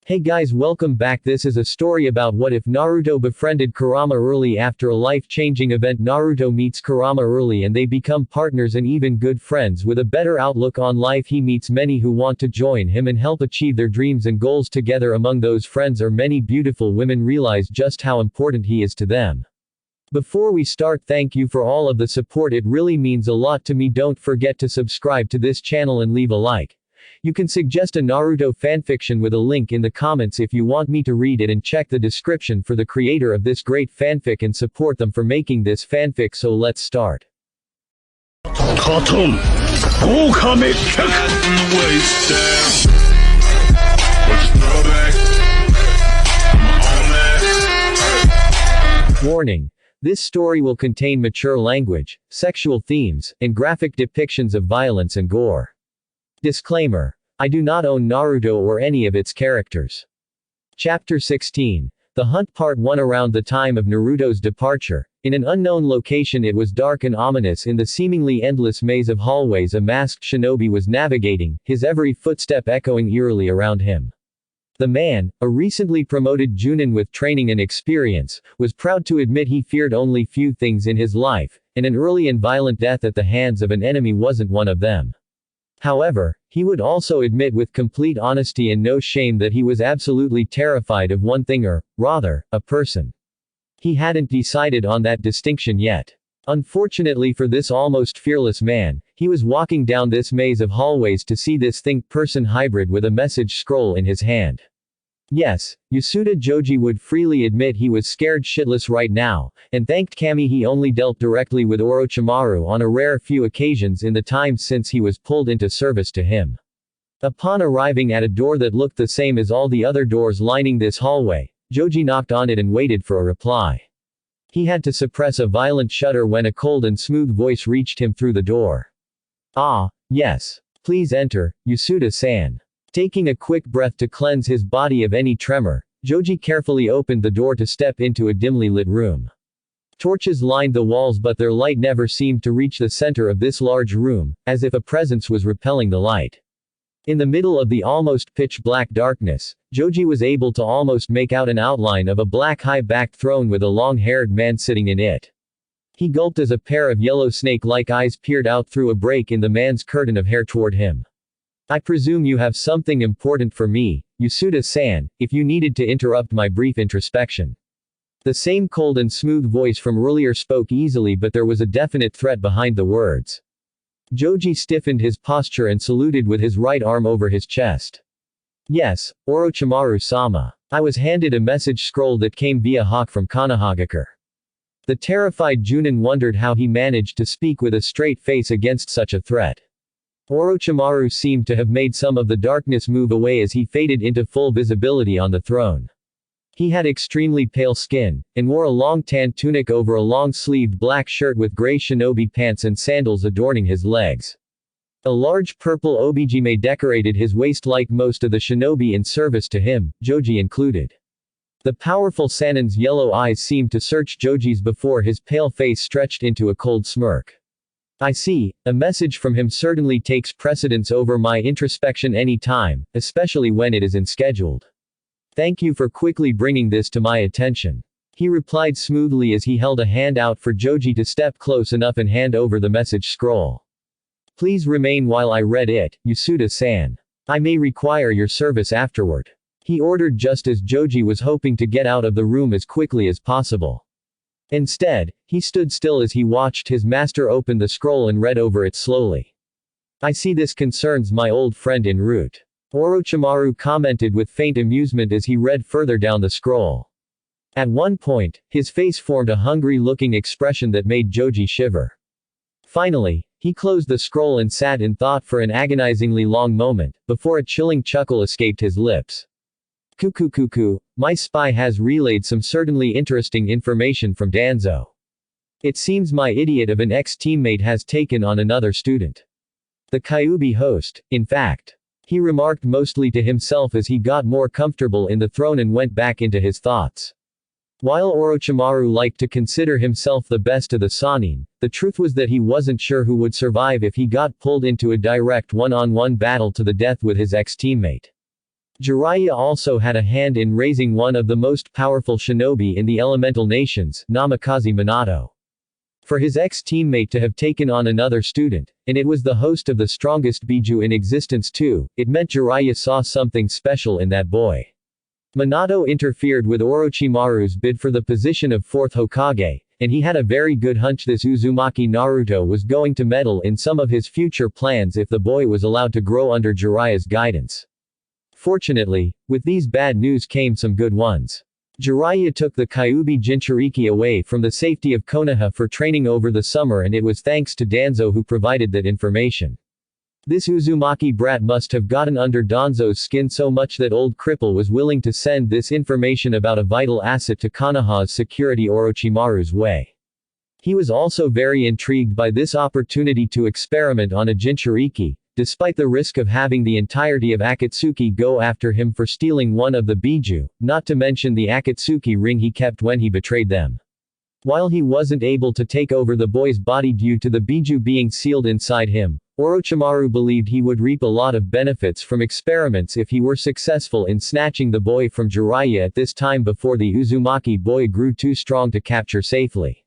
Hey guys, welcome back. This is a story about what if Naruto befriended Kurama early. After a life-changing event, Naruto meets Kurama early and they become partners and even good friends. With a better outlook on life, he meets many who want to join him and help achieve their dreams and goals together. Among those friends are many beautiful women. Realize just how important he is to them. Before we start, thank you for all of the support. It really means a lot to me. Don't forget to subscribe to this channel and leave a like. You can suggest a Naruto fanfiction with a link in the comments if you want me to read it, and check the description for the creator of this great fanfic and support them for making this fanfic. So let's start. Warning. This story will contain mature language, sexual themes, and graphic depictions of violence and gore. Disclaimer. I do not own Naruto or any of its characters. Chapter 16. The Hunt Part 1. Around the time of Naruto's departure, in an unknown location, it was dark and ominous. In the seemingly endless maze of hallways, a masked shinobi was navigating, his every footstep echoing eerily around him. The man, a recently promoted Junin with training and experience, was proud to admit he feared only few things in his life, and an early and violent death at the hands of an enemy wasn't one of them. However, he would also admit with complete honesty and no shame that he was absolutely terrified of one thing, or, rather, a person. He hadn't decided on that distinction yet. Unfortunately for this almost fearless man, he was walking down this maze of hallways to see this thing-person hybrid with a message scroll in his hand. Yes, Yasuda Joji would freely admit he was scared shitless right now, and thanked Kami he only dealt directly with Orochimaru on a rare few occasions in the time since he was pulled into service to him. Upon arriving at a door that looked the same as all the other doors lining this hallway, Joji knocked on it and waited for a reply. He had to suppress a violent shudder when a cold and smooth voice reached him through the door. Ah, yes. Please enter, Yasuda-san. Taking a quick breath to cleanse his body of any tremor, Joji carefully opened the door to step into a dimly lit room. Torches lined the walls, but their light never seemed to reach the center of this large room, as if a presence was repelling the light. In the middle of the almost pitch-black darkness, Joji was able to almost make out an outline of a black high-backed throne with a long-haired man sitting in it. He gulped as a pair of yellow snake-like eyes peered out through a break in the man's curtain of hair toward him. I presume you have something important for me, Yasuda-san, if you needed to interrupt my brief introspection. The same cold and smooth voice from earlier spoke easily, but there was a definite threat behind the words. Joji stiffened his posture and saluted with his right arm over his chest. Yes, Orochimaru-sama. I was handed a message scroll that came via hawk from Konohagakure. The terrified Junin wondered how he managed to speak with a straight face against such a threat. Orochimaru seemed to have made some of the darkness move away as he faded into full visibility on the throne. He had extremely pale skin, and wore a long tan tunic over a long-sleeved black shirt with gray shinobi pants and sandals adorning his legs. A large purple obijime decorated his waist like most of the shinobi in service to him, Joji included. The powerful Sanin's yellow eyes seemed to search Joji's before his pale face stretched into a cold smirk. I see, a message from him certainly takes precedence over my introspection any time, especially when it isn't scheduled. Thank you for quickly bringing this to my attention. He replied smoothly as he held a hand out for Joji to step close enough and hand over the message scroll. Please remain while I read it, Yasuda-san. I may require your service afterward. He ordered just as Joji was hoping to get out of the room as quickly as possible. Instead, he stood still as he watched his master open the scroll and read over it slowly. I see this concerns my old friend en route. Orochimaru commented with faint amusement as he read further down the scroll. At one point, his face formed a hungry-looking expression that made Joji shiver. Finally, he closed the scroll and sat in thought for an agonizingly long moment, before a chilling chuckle escaped his lips. Cuckoo, my spy has relayed some certainly interesting information from Danzo. It seems my idiot of an ex-teammate has taken on another student. The Kyuubi host, in fact. He remarked mostly to himself as he got more comfortable in the throne and went back into his thoughts. While Orochimaru liked to consider himself the best of the Sannin, the truth was that he wasn't sure who would survive if he got pulled into a direct one-on-one battle to the death with his ex-teammate. Jiraiya also had a hand in raising one of the most powerful shinobi in the elemental nations, Namikaze Minato. For his ex-teammate to have taken on another student, and it was the host of the strongest Biju in existence too, it meant Jiraiya saw something special in that boy. Minato interfered with Orochimaru's bid for the position of 4th Hokage, and he had a very good hunch this Uzumaki Naruto was going to meddle in some of his future plans if the boy was allowed to grow under Jiraiya's guidance. Fortunately, with these bad news came some good ones. Jiraiya took the Kyuubi Jinchuriki away from the safety of Konoha for training over the summer, and it was thanks to Danzo who provided that information. This Uzumaki brat must have gotten under Danzo's skin so much that old cripple was willing to send this information about a vital asset to Konoha's security Orochimaru's way. He was also very intrigued by this opportunity to experiment on a Jinchuriki, despite the risk of having the entirety of Akatsuki go after him for stealing one of the Biju, not to mention the Akatsuki ring he kept when he betrayed them. While he wasn't able to take over the boy's body due to the Biju being sealed inside him, Orochimaru believed he would reap a lot of benefits from experiments if he were successful in snatching the boy from Jiraiya at this time before the Uzumaki boy grew too strong to capture safely.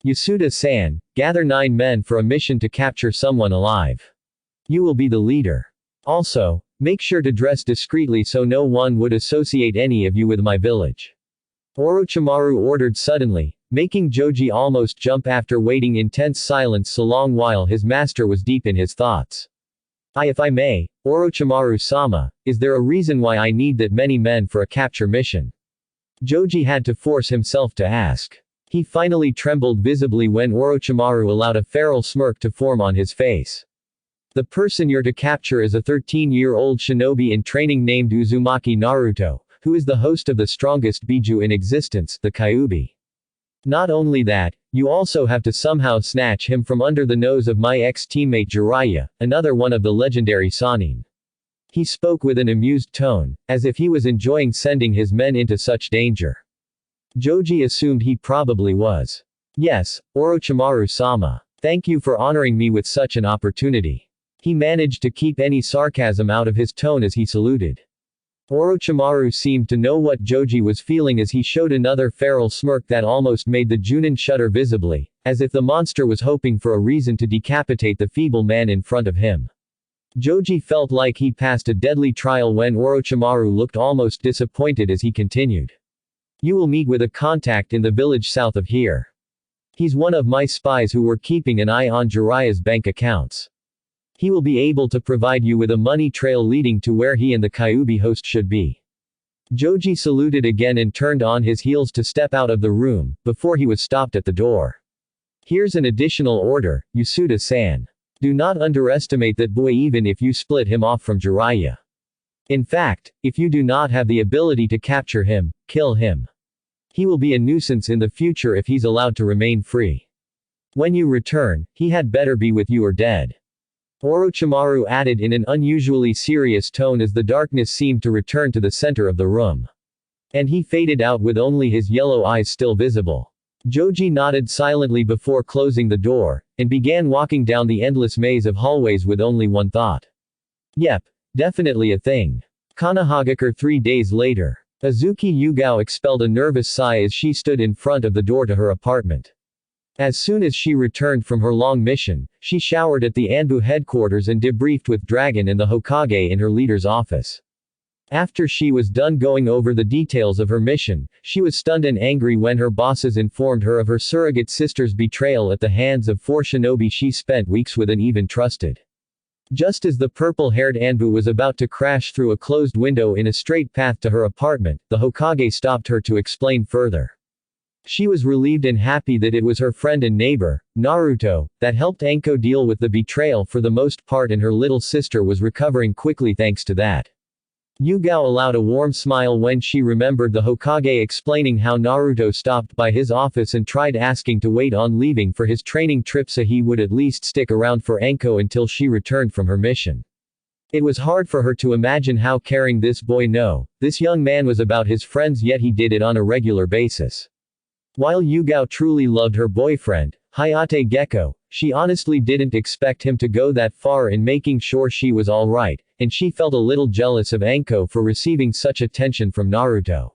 Yasuda-san, gather 9 men for a mission to capture someone alive. You will be the leader. Also, make sure to dress discreetly so no one would associate any of you with my village. Orochimaru ordered suddenly, making Joji almost jump after waiting in tense silence so long while his master was deep in his thoughts. If I may, Orochimaru-sama, is there a reason why I need that many men for a capture mission? Joji had to force himself to ask. He finally trembled visibly when Orochimaru allowed a feral smirk to form on his face. The person you're to capture is a 13-year-old shinobi in training named Uzumaki Naruto, who is the host of the strongest Biju in existence, the Kyuubi. Not only that, you also have to somehow snatch him from under the nose of my ex-teammate Jiraiya, another one of the legendary Sannin. He spoke with an amused tone, as if he was enjoying sending his men into such danger. Joji assumed he probably was. Yes, Orochimaru-sama. Thank you for honoring me with such an opportunity. He managed to keep any sarcasm out of his tone as he saluted. Orochimaru seemed to know what Joji was feeling as he showed another feral smirk that almost made the Junin shudder visibly, as if the monster was hoping for a reason to decapitate the feeble man in front of him. Joji felt like he passed a deadly trial when Orochimaru looked almost disappointed as he continued. You will meet with a contact in the village south of here. He's one of my spies who were keeping an eye on Jiraiya's bank accounts. He will be able to provide you with a money trail leading to where he and the Kyuubi host should be. Joji saluted again and turned on his heels to step out of the room, before he was stopped at the door. Here's an additional order, Yasuda-san. Do not underestimate that boy even if you split him off from Jiraiya. In fact, if you do not have the ability to capture him, kill him. He will be a nuisance in the future if he's allowed to remain free. When you return, he had better be with you or dead. Orochimaru added in an unusually serious tone as the darkness seemed to return to the center of the room. And he faded out with only his yellow eyes still visible. Joji nodded silently before closing the door, and began walking down the endless maze of hallways with only one thought. Yep, definitely a thing. Konohagakure 3 days later. Azuki Yugao expelled a nervous sigh as she stood in front of the door to her apartment. As soon as she returned from her long mission, she showered at the Anbu headquarters and debriefed with Dragon and the Hokage in her leader's office. After she was done going over the details of her mission, she was stunned and angry when her bosses informed her of her surrogate sister's betrayal at the hands of 4 shinobi she spent weeks with and even trusted. Just as the purple-haired Anbu was about to crash through a closed window in a straight path to her apartment, the Hokage stopped her to explain further. She was relieved and happy that it was her friend and neighbor, Naruto, that helped Anko deal with the betrayal for the most part, and her little sister was recovering quickly thanks to that. Yugao allowed a warm smile when she remembered the Hokage explaining how Naruto stopped by his office and tried asking to wait on leaving for his training trip so he would at least stick around for Anko until she returned from her mission. It was hard for her to imagine how caring this this young man was about his friends, yet he did it on a regular basis. While Yugao truly loved her boyfriend, Hayate Gecko, she honestly didn't expect him to go that far in making sure she was alright, and she felt a little jealous of Anko for receiving such attention from Naruto.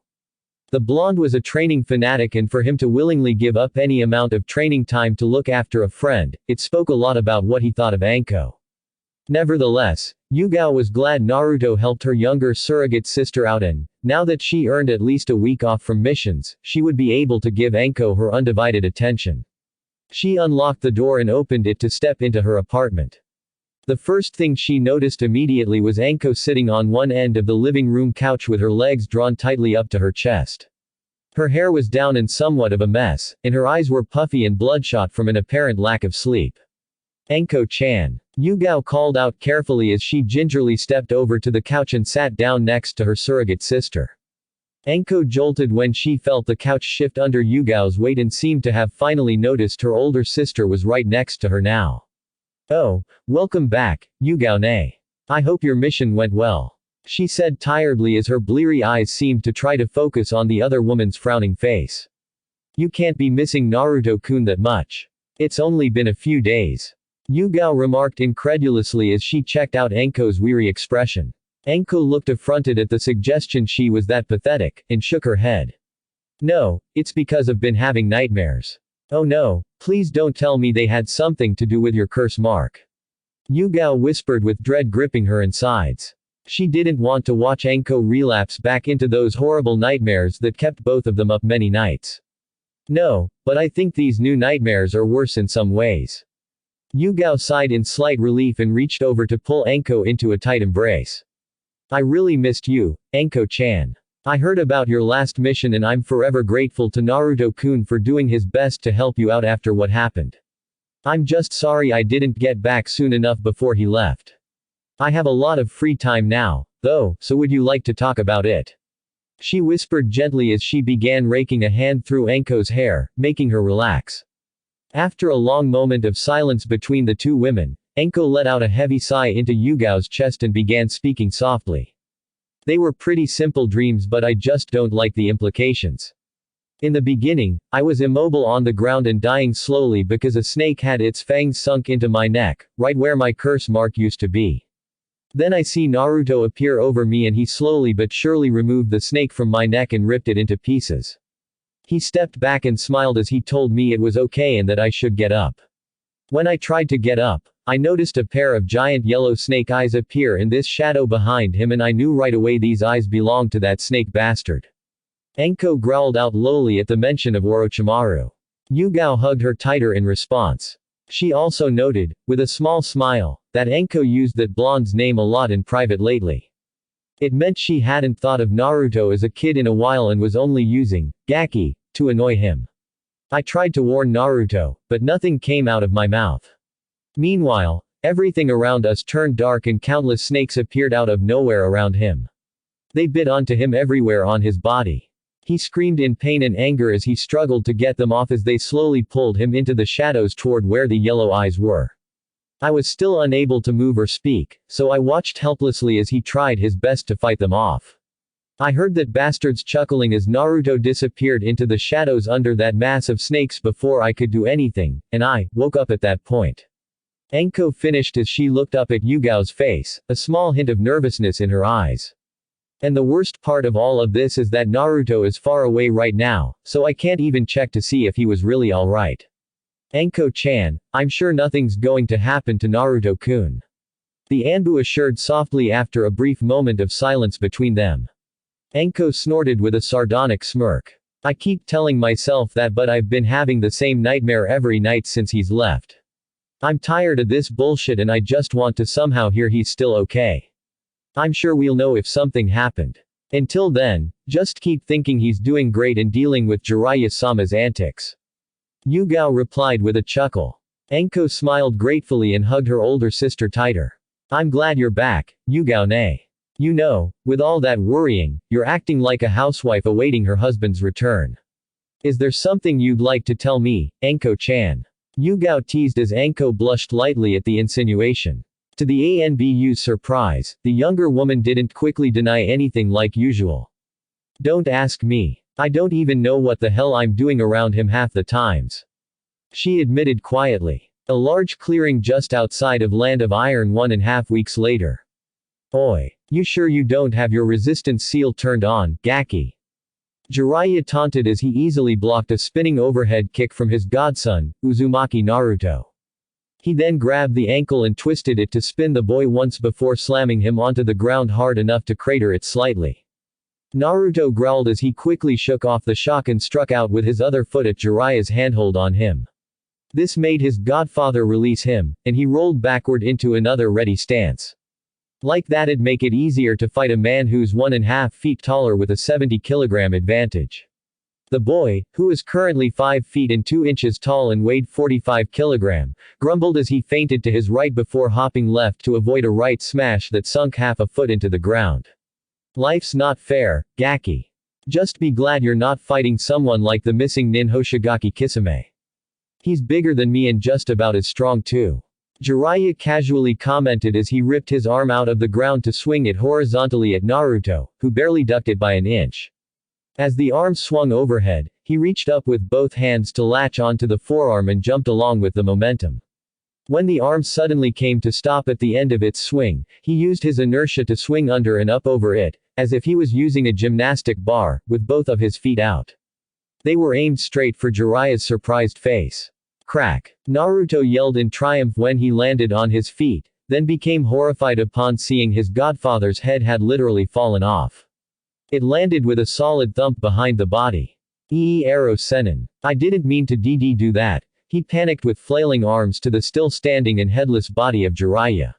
The blonde was a training fanatic, and for him to willingly give up any amount of training time to look after a friend, it spoke a lot about what he thought of Anko. Nevertheless, Yugao was glad Naruto helped her younger surrogate sister out, and, now that she earned at least a week off from missions, she would be able to give Anko her undivided attention. She unlocked the door and opened it to step into her apartment. The first thing she noticed immediately was Anko sitting on one end of the living room couch with her legs drawn tightly up to her chest. Her hair was down and somewhat of a mess, and her eyes were puffy and bloodshot from an apparent lack of sleep. "Anko-chan," Yugao called out carefully as she gingerly stepped over to the couch and sat down next to her surrogate sister. Anko jolted when she felt the couch shift under Yugao's weight and seemed to have finally noticed her older sister was right next to her now. "Oh, welcome back, Yugao-ne. I hope your mission went well," she said tiredly as her bleary eyes seemed to try to focus on the other woman's frowning face. "You can't be missing Naruto-kun that much. It's only been a few days," Yugao remarked incredulously as she checked out Anko's weary expression. Anko looked affronted at the suggestion she was that pathetic, and shook her head. "No, it's because I've been having nightmares." "Oh no, please don't tell me they had something to do with your curse mark," Yugao whispered with dread gripping her insides. She didn't want to watch Anko relapse back into those horrible nightmares that kept both of them up many nights. "No, but I think these new nightmares are worse in some ways." Yugao sighed in slight relief and reached over to pull Anko into a tight embrace. "I really missed you, Anko-chan. I heard about your last mission and I'm forever grateful to Naruto-kun for doing his best to help you out after what happened. I'm just sorry I didn't get back soon enough before he left. I have a lot of free time now, though, so would you like to talk about it?" She whispered gently as she began raking a hand through Anko's hair, making her relax. After a long moment of silence between the two women, Anko let out a heavy sigh into Yugao's chest and began speaking softly. "They were pretty simple dreams, but I just don't like the implications. In the beginning, I was immobile on the ground and dying slowly because a snake had its fangs sunk into my neck, right where my curse mark used to be. Then I see Naruto appear over me and he slowly but surely removed the snake from my neck and ripped it into pieces. He stepped back and smiled as he told me it was okay and that I should get up. When I tried to get up, I noticed a pair of giant yellow snake eyes appear in this shadow behind him and I knew right away these eyes belonged to that snake bastard." Anko growled out lowly at the mention of Orochimaru. Yugao hugged her tighter in response. She also noted, with a small smile, that Anko used that blonde's name a lot in private lately. It meant she hadn't thought of Naruto as a kid in a while and was only using Gaki to annoy him. "I tried to warn Naruto, but nothing came out of my mouth." Meanwhile, everything around us turned dark and countless snakes appeared out of nowhere around him. They bit onto him everywhere on his body. He screamed in pain and anger as he struggled to get them off as they slowly pulled him into the shadows toward where the yellow eyes were. I was still unable to move or speak, so I watched helplessly as he tried his best to fight them off. I heard that bastards chuckling as Naruto disappeared into the shadows under that mass of snakes before I could do anything, and I woke up at that point. Anko finished as she looked up at Yugao's face, a small hint of nervousness in her eyes. "And the worst part of all of this is that Naruto is far away right now, so I can't even check to see if he was really alright. Anko-chan, I'm sure nothing's going to happen to Naruto-kun," the Anbu assured softly after a brief moment of silence between them. Anko snorted with a sardonic smirk. "I keep telling myself that, but I've been having the same nightmare every night since he's left. I'm tired of this bullshit and I just want to somehow hear he's still okay. I'm sure we'll know if something happened. Until then, just keep thinking he's doing great and dealing with Jiraiya-sama's antics." Yugao replied with a chuckle. Anko smiled gratefully and hugged her older sister tighter. "I'm glad you're back, Yugao-ne. You know, with all that worrying, you're acting like a housewife awaiting her husband's return. Is there something you'd like to tell me, Anko-chan?" Yugao teased as Anko blushed lightly at the insinuation. To the ANBU's surprise, the younger woman didn't quickly deny anything like usual. "Don't ask me. I don't even know what the hell I'm doing around him half the times," she admitted quietly. A large clearing just outside of Land of Iron 1.5 weeks later. Oi. You sure you don't have your resistance seal turned on, Gaki? Jiraiya taunted as he easily blocked a spinning overhead kick from his godson, Uzumaki Naruto. He then grabbed the ankle and twisted it to spin the boy once before slamming him onto the ground hard enough to crater it slightly. Naruto growled as he quickly shook off the shock and struck out with his other foot at Jiraiya's handhold on him. This made his godfather release him, and he rolled backward into another ready stance. Like that'd make it easier to fight a man who's 1.5 feet taller with a 70-kilogram advantage. The boy, who is currently 5 feet and 2 inches tall and weighed 45 kilograms, grumbled as he feinted to his right before hopping left to avoid a right smash that sunk half a foot into the ground. Life's not fair, Gaki. Just be glad you're not fighting someone like the missing Nin Hoshigaki Kisame. He's bigger than me and just about as strong too. Jiraiya casually commented as he ripped his arm out of the ground to swing it horizontally at Naruto, who barely ducked it by an inch. As the arm swung overhead, he reached up with both hands to latch onto the forearm and jumped along with the momentum. When the arm suddenly came to stop at the end of its swing, he used his inertia to swing under and up over it, as if he was using a gymnastic bar, with both of his feet out. They were aimed straight for Jiraiya's surprised face. Crack. Naruto yelled in triumph when he landed on his feet, then became horrified upon seeing his godfather's head had literally fallen off. It landed with a solid thump behind the body. Arrow Senin. I didn't mean to do that, he panicked with flailing arms to the still standing and headless body of Jiraiya.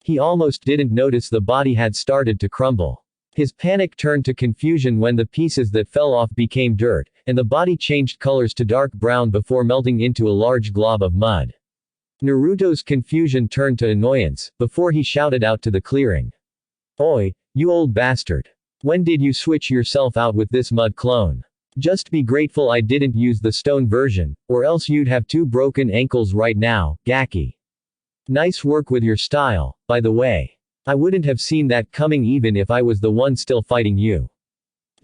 He almost didn't notice the body had started to crumble. His panic turned to confusion when the pieces that fell off became dirt, and the body changed colors to dark brown before melting into a large glob of mud. Naruto's confusion turned to annoyance, before he shouted out to the clearing. Oi, you old bastard. When did you switch yourself out with this mud clone? Just be grateful I didn't use the stone version, or else you'd have 2 broken ankles right now, Gaki. Nice work with your style, by the way. I wouldn't have seen that coming even if I was the one still fighting you.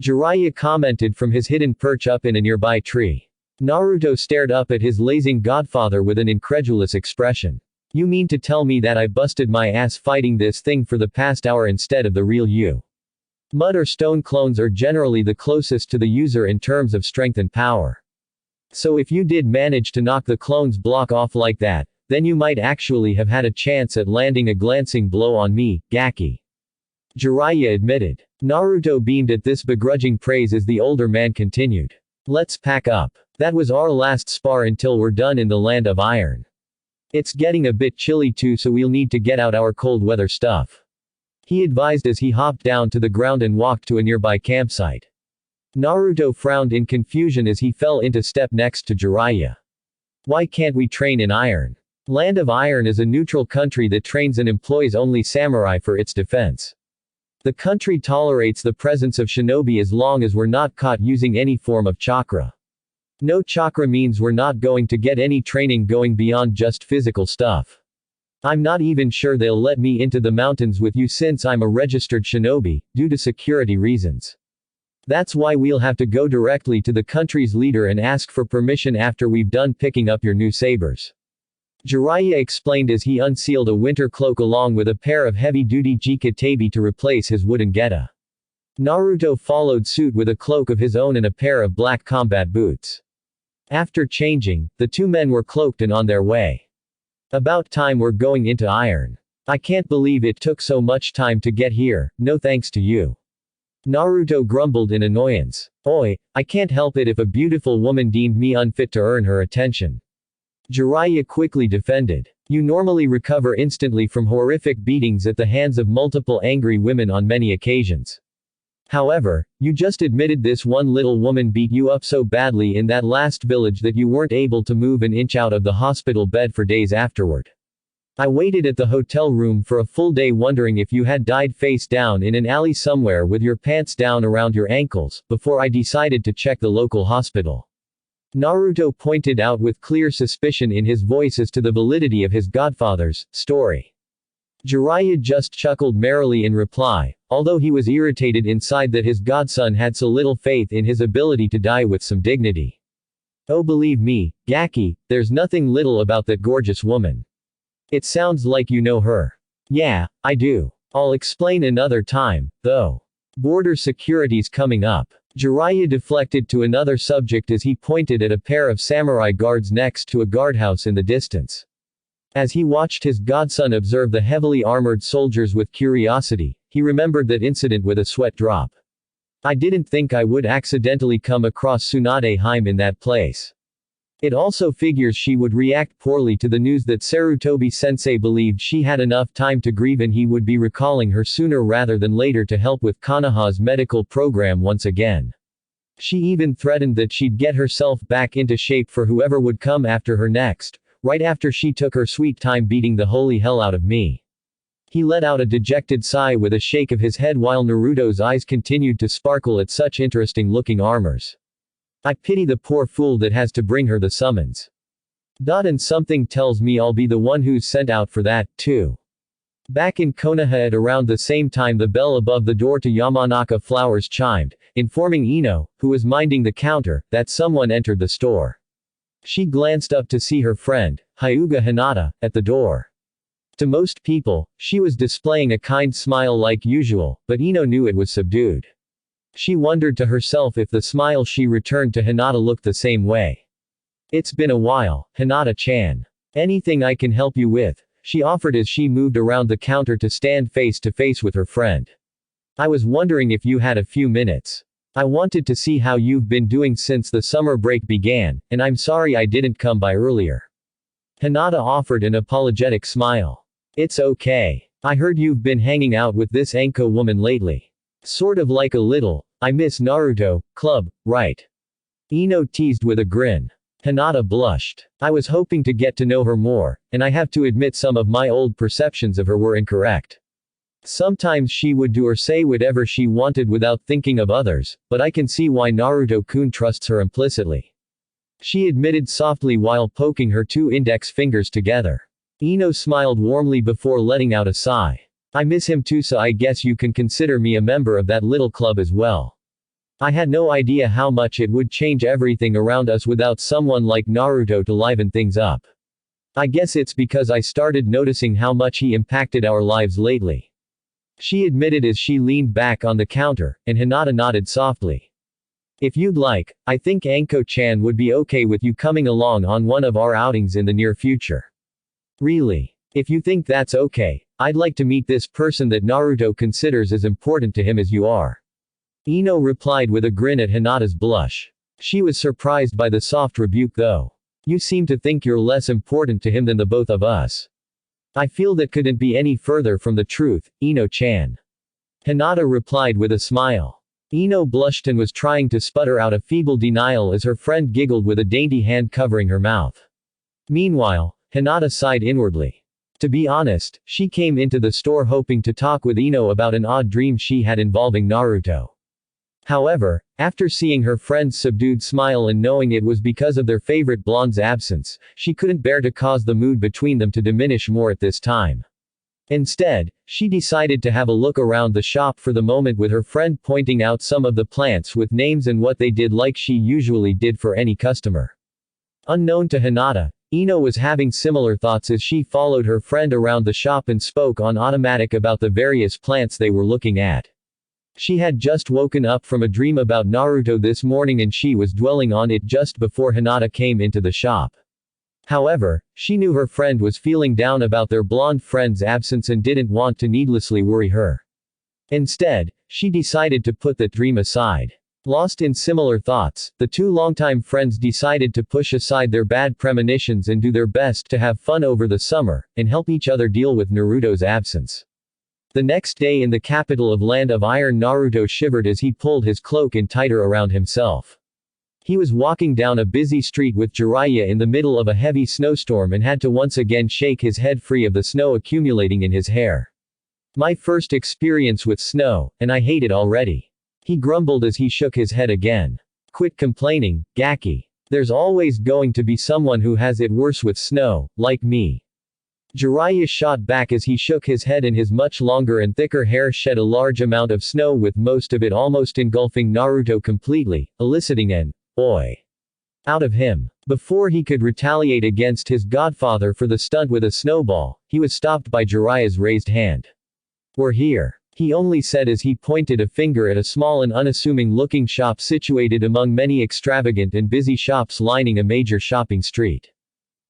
Jiraiya commented from his hidden perch up in a nearby tree. Naruto stared up at his lazing godfather with an incredulous expression. You mean to tell me that I busted my ass fighting this thing for the past hour instead of the real you? Mud or stone clones are generally the closest to the user in terms of strength and power. So if you did manage to knock the clone's block off like that, then you might actually have had a chance at landing a glancing blow on me, Gaki. Jiraiya admitted. Naruto beamed at this begrudging praise as the older man continued. Let's pack up. That was our last spar until we're done in the land of iron. It's getting a bit chilly too, so we'll need to get out our cold weather stuff. He advised as he hopped down to the ground and walked to a nearby campsite. Naruto frowned in confusion as he fell into step next to Jiraiya. Why can't we train in iron? Land of Iron is a neutral country that trains and employs only samurai for its defense. The country tolerates the presence of shinobi as long as we're not caught using any form of chakra. No chakra means we're not going to get any training going beyond just physical stuff. I'm not even sure they'll let me into the mountains with you since I'm a registered shinobi, due to security reasons. That's why we'll have to go directly to the country's leader and ask for permission after we've done picking up your new sabers. Jiraiya explained as he unsealed a winter cloak along with a pair of heavy-duty jikatabi to replace his wooden geta. Naruto followed suit with a cloak of his own and a pair of black combat boots. After changing, the 2 men were cloaked and on their way. About time we're going into iron. I can't believe it took so much time to get here, no thanks to you. Naruto grumbled in annoyance. Oi, I can't help it if a beautiful woman deemed me unfit to earn her attention. Jiraiya quickly defended. You normally recover instantly from horrific beatings at the hands of multiple angry women on many occasions. However, you just admitted this one little woman beat you up so badly in that last village that you weren't able to move an inch out of the hospital bed for days afterward. I waited at the hotel room for a full day wondering if you had died face down in an alley somewhere with your pants down around your ankles, before I decided to check the local hospital. Naruto pointed out with clear suspicion in his voice as to the validity of his godfather's story. Jiraiya just chuckled merrily in reply, although he was irritated inside that his godson had so little faith in his ability to die with some dignity. Oh, believe me, Gaki, there's nothing little about that gorgeous woman. It sounds like you know her. Yeah, I do. I'll explain another time, though. Border security's coming up. Jiraiya deflected to another subject as he pointed at a pair of samurai guards next to a guardhouse in the distance. As he watched his godson observe the heavily armored soldiers with curiosity, he remembered that incident with a sweat drop. I didn't think I would accidentally come across Tsunade Hime in that place. It also figures she would react poorly to the news that Sarutobi-sensei believed she had enough time to grieve and he would be recalling her sooner rather than later to help with Konoha's medical program once again. She even threatened that she'd get herself back into shape for whoever would come after her next, right after she took her sweet time beating the holy hell out of me. He let out a dejected sigh with a shake of his head while Naruto's eyes continued to sparkle at such interesting-looking armors. I pity the poor fool that has to bring her the summons. And something tells me I'll be the one who's sent out for that, too. Back in Konoha at around the same time the bell above the door to Yamanaka Flowers chimed, informing Ino, who was minding the counter, that someone entered the store. She glanced up to see her friend, Hyuga Hinata, at the door. To most people, she was displaying a kind smile like usual, but Ino knew it was subdued. She wondered to herself if the smile she returned to Hinata looked the same way. It's been a while, Hinata-chan. Anything I can help you with? She offered as she moved around the counter to stand face to face with her friend. I was wondering if you had a few minutes. I wanted to see how you've been doing since the summer break began, and I'm sorry I didn't come by earlier. Hinata offered an apologetic smile. It's okay. I heard you've been hanging out with this Anko woman lately. Sort of like a little, I miss Naruto, club, right? Ino teased with a grin. Hinata blushed. I was hoping to get to know her more, and I have to admit some of my old perceptions of her were incorrect. Sometimes she would do or say whatever she wanted without thinking of others, but I can see why Naruto-kun trusts her implicitly. She admitted softly while poking her two index fingers together. Ino smiled warmly before letting out a sigh. I miss him too, so I guess you can consider me a member of that little club as well. I had no idea how much it would change everything around us without someone like Naruto to liven things up. I guess it's because I started noticing how much he impacted our lives lately. She admitted as she leaned back on the counter, and Hinata nodded softly. If you'd like, I think Anko-chan would be okay with you coming along on one of our outings in the near future. Really? If you think that's okay, I'd like to meet this person that Naruto considers as important to him as you are. Ino replied with a grin at Hinata's blush. She was surprised by the soft rebuke though. You seem to think you're less important to him than the both of us. I feel that couldn't be any further from the truth, Ino-chan. Hinata replied with a smile. Ino blushed and was trying to sputter out a feeble denial as her friend giggled with a dainty hand covering her mouth. Meanwhile, Hinata sighed inwardly. To be honest, she came into the store hoping to talk with Ino about an odd dream she had involving Naruto. However, after seeing her friend's subdued smile and knowing it was because of their favorite blonde's absence, she couldn't bear to cause the mood between them to diminish more at this time. Instead, she decided to have a look around the shop for the moment with her friend pointing out some of the plants with names and what they did like she usually did for any customer. Unknown to Hinata, Ino was having similar thoughts as she followed her friend around the shop and spoke on automatic about the various plants they were looking at. She had just woken up from a dream about Naruto this morning and she was dwelling on it just before Hinata came into the shop. However, she knew her friend was feeling down about their blonde friend's absence and didn't want to needlessly worry her. Instead, she decided to put that dream aside. Lost in similar thoughts, the two longtime friends decided to push aside their bad premonitions and do their best to have fun over the summer, and help each other deal with Naruto's absence. The next day in the capital of Land of Iron, Naruto shivered as he pulled his cloak in tighter around himself. He was walking down a busy street with Jiraiya in the middle of a heavy snowstorm and had to once again shake his head free of the snow accumulating in his hair. My first experience with snow, and I hate it already. He grumbled as he shook his head again. Quit complaining, Gaki. There's always going to be someone who has it worse with snow, like me. Jiraiya shot back as he shook his head and his much longer and thicker hair shed a large amount of snow with most of it almost engulfing Naruto completely, eliciting an "Oi!" out of him. Before he could retaliate against his godfather for the stunt with a snowball, he was stopped by Jiraiya's raised hand. We're here. He only said as he pointed a finger at a small and unassuming looking shop situated among many extravagant and busy shops lining a major shopping street.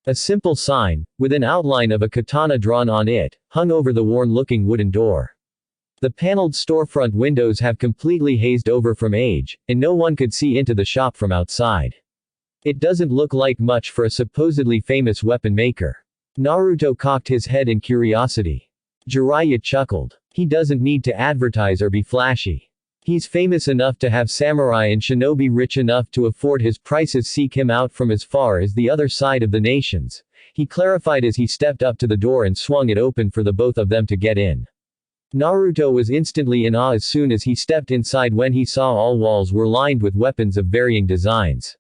A simple sign, with an outline of a katana drawn on it, hung over the worn-looking wooden door. The paneled storefront windows have completely hazed over from age, and no one could see into the shop from outside. It doesn't look like much for a supposedly famous weapon maker. Naruto cocked his head in curiosity. Jiraiya chuckled. He doesn't need to advertise or be flashy. He's famous enough to have samurai and shinobi rich enough to afford his prices seek him out from as far as the other side of the nations, he clarified as he stepped up to the door and swung it open for the both of them to get in. Naruto was instantly in awe as soon as he stepped inside when he saw all walls were lined with weapons of varying designs.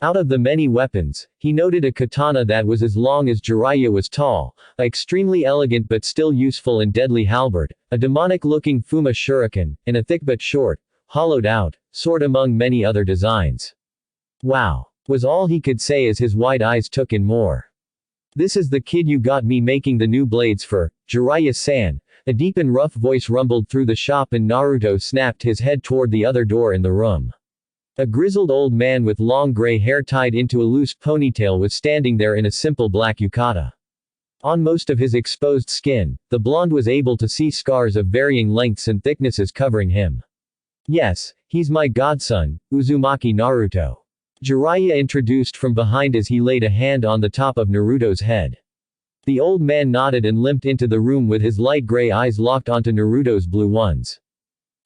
Out of the many weapons, he noted a katana that was as long as Jiraiya was tall, an extremely elegant but still useful and deadly halberd, a demonic-looking Fuma shuriken, and a thick but short, hollowed-out, sword among many other designs. Wow! Was all he could say as his wide eyes took in more. This is the kid you got me making the new blades for, Jiraiya-san. A deep and rough voice rumbled through the shop and Naruto snapped his head toward the other door in the room. A grizzled old man with long gray hair tied into a loose ponytail was standing there in a simple black yukata. On most of his exposed skin, the blonde was able to see scars of varying lengths and thicknesses covering him. Yes, he's my godson, Uzumaki Naruto. Jiraiya introduced from behind as he laid a hand on the top of Naruto's head. The old man nodded and limped into the room with his light gray eyes locked onto Naruto's blue ones.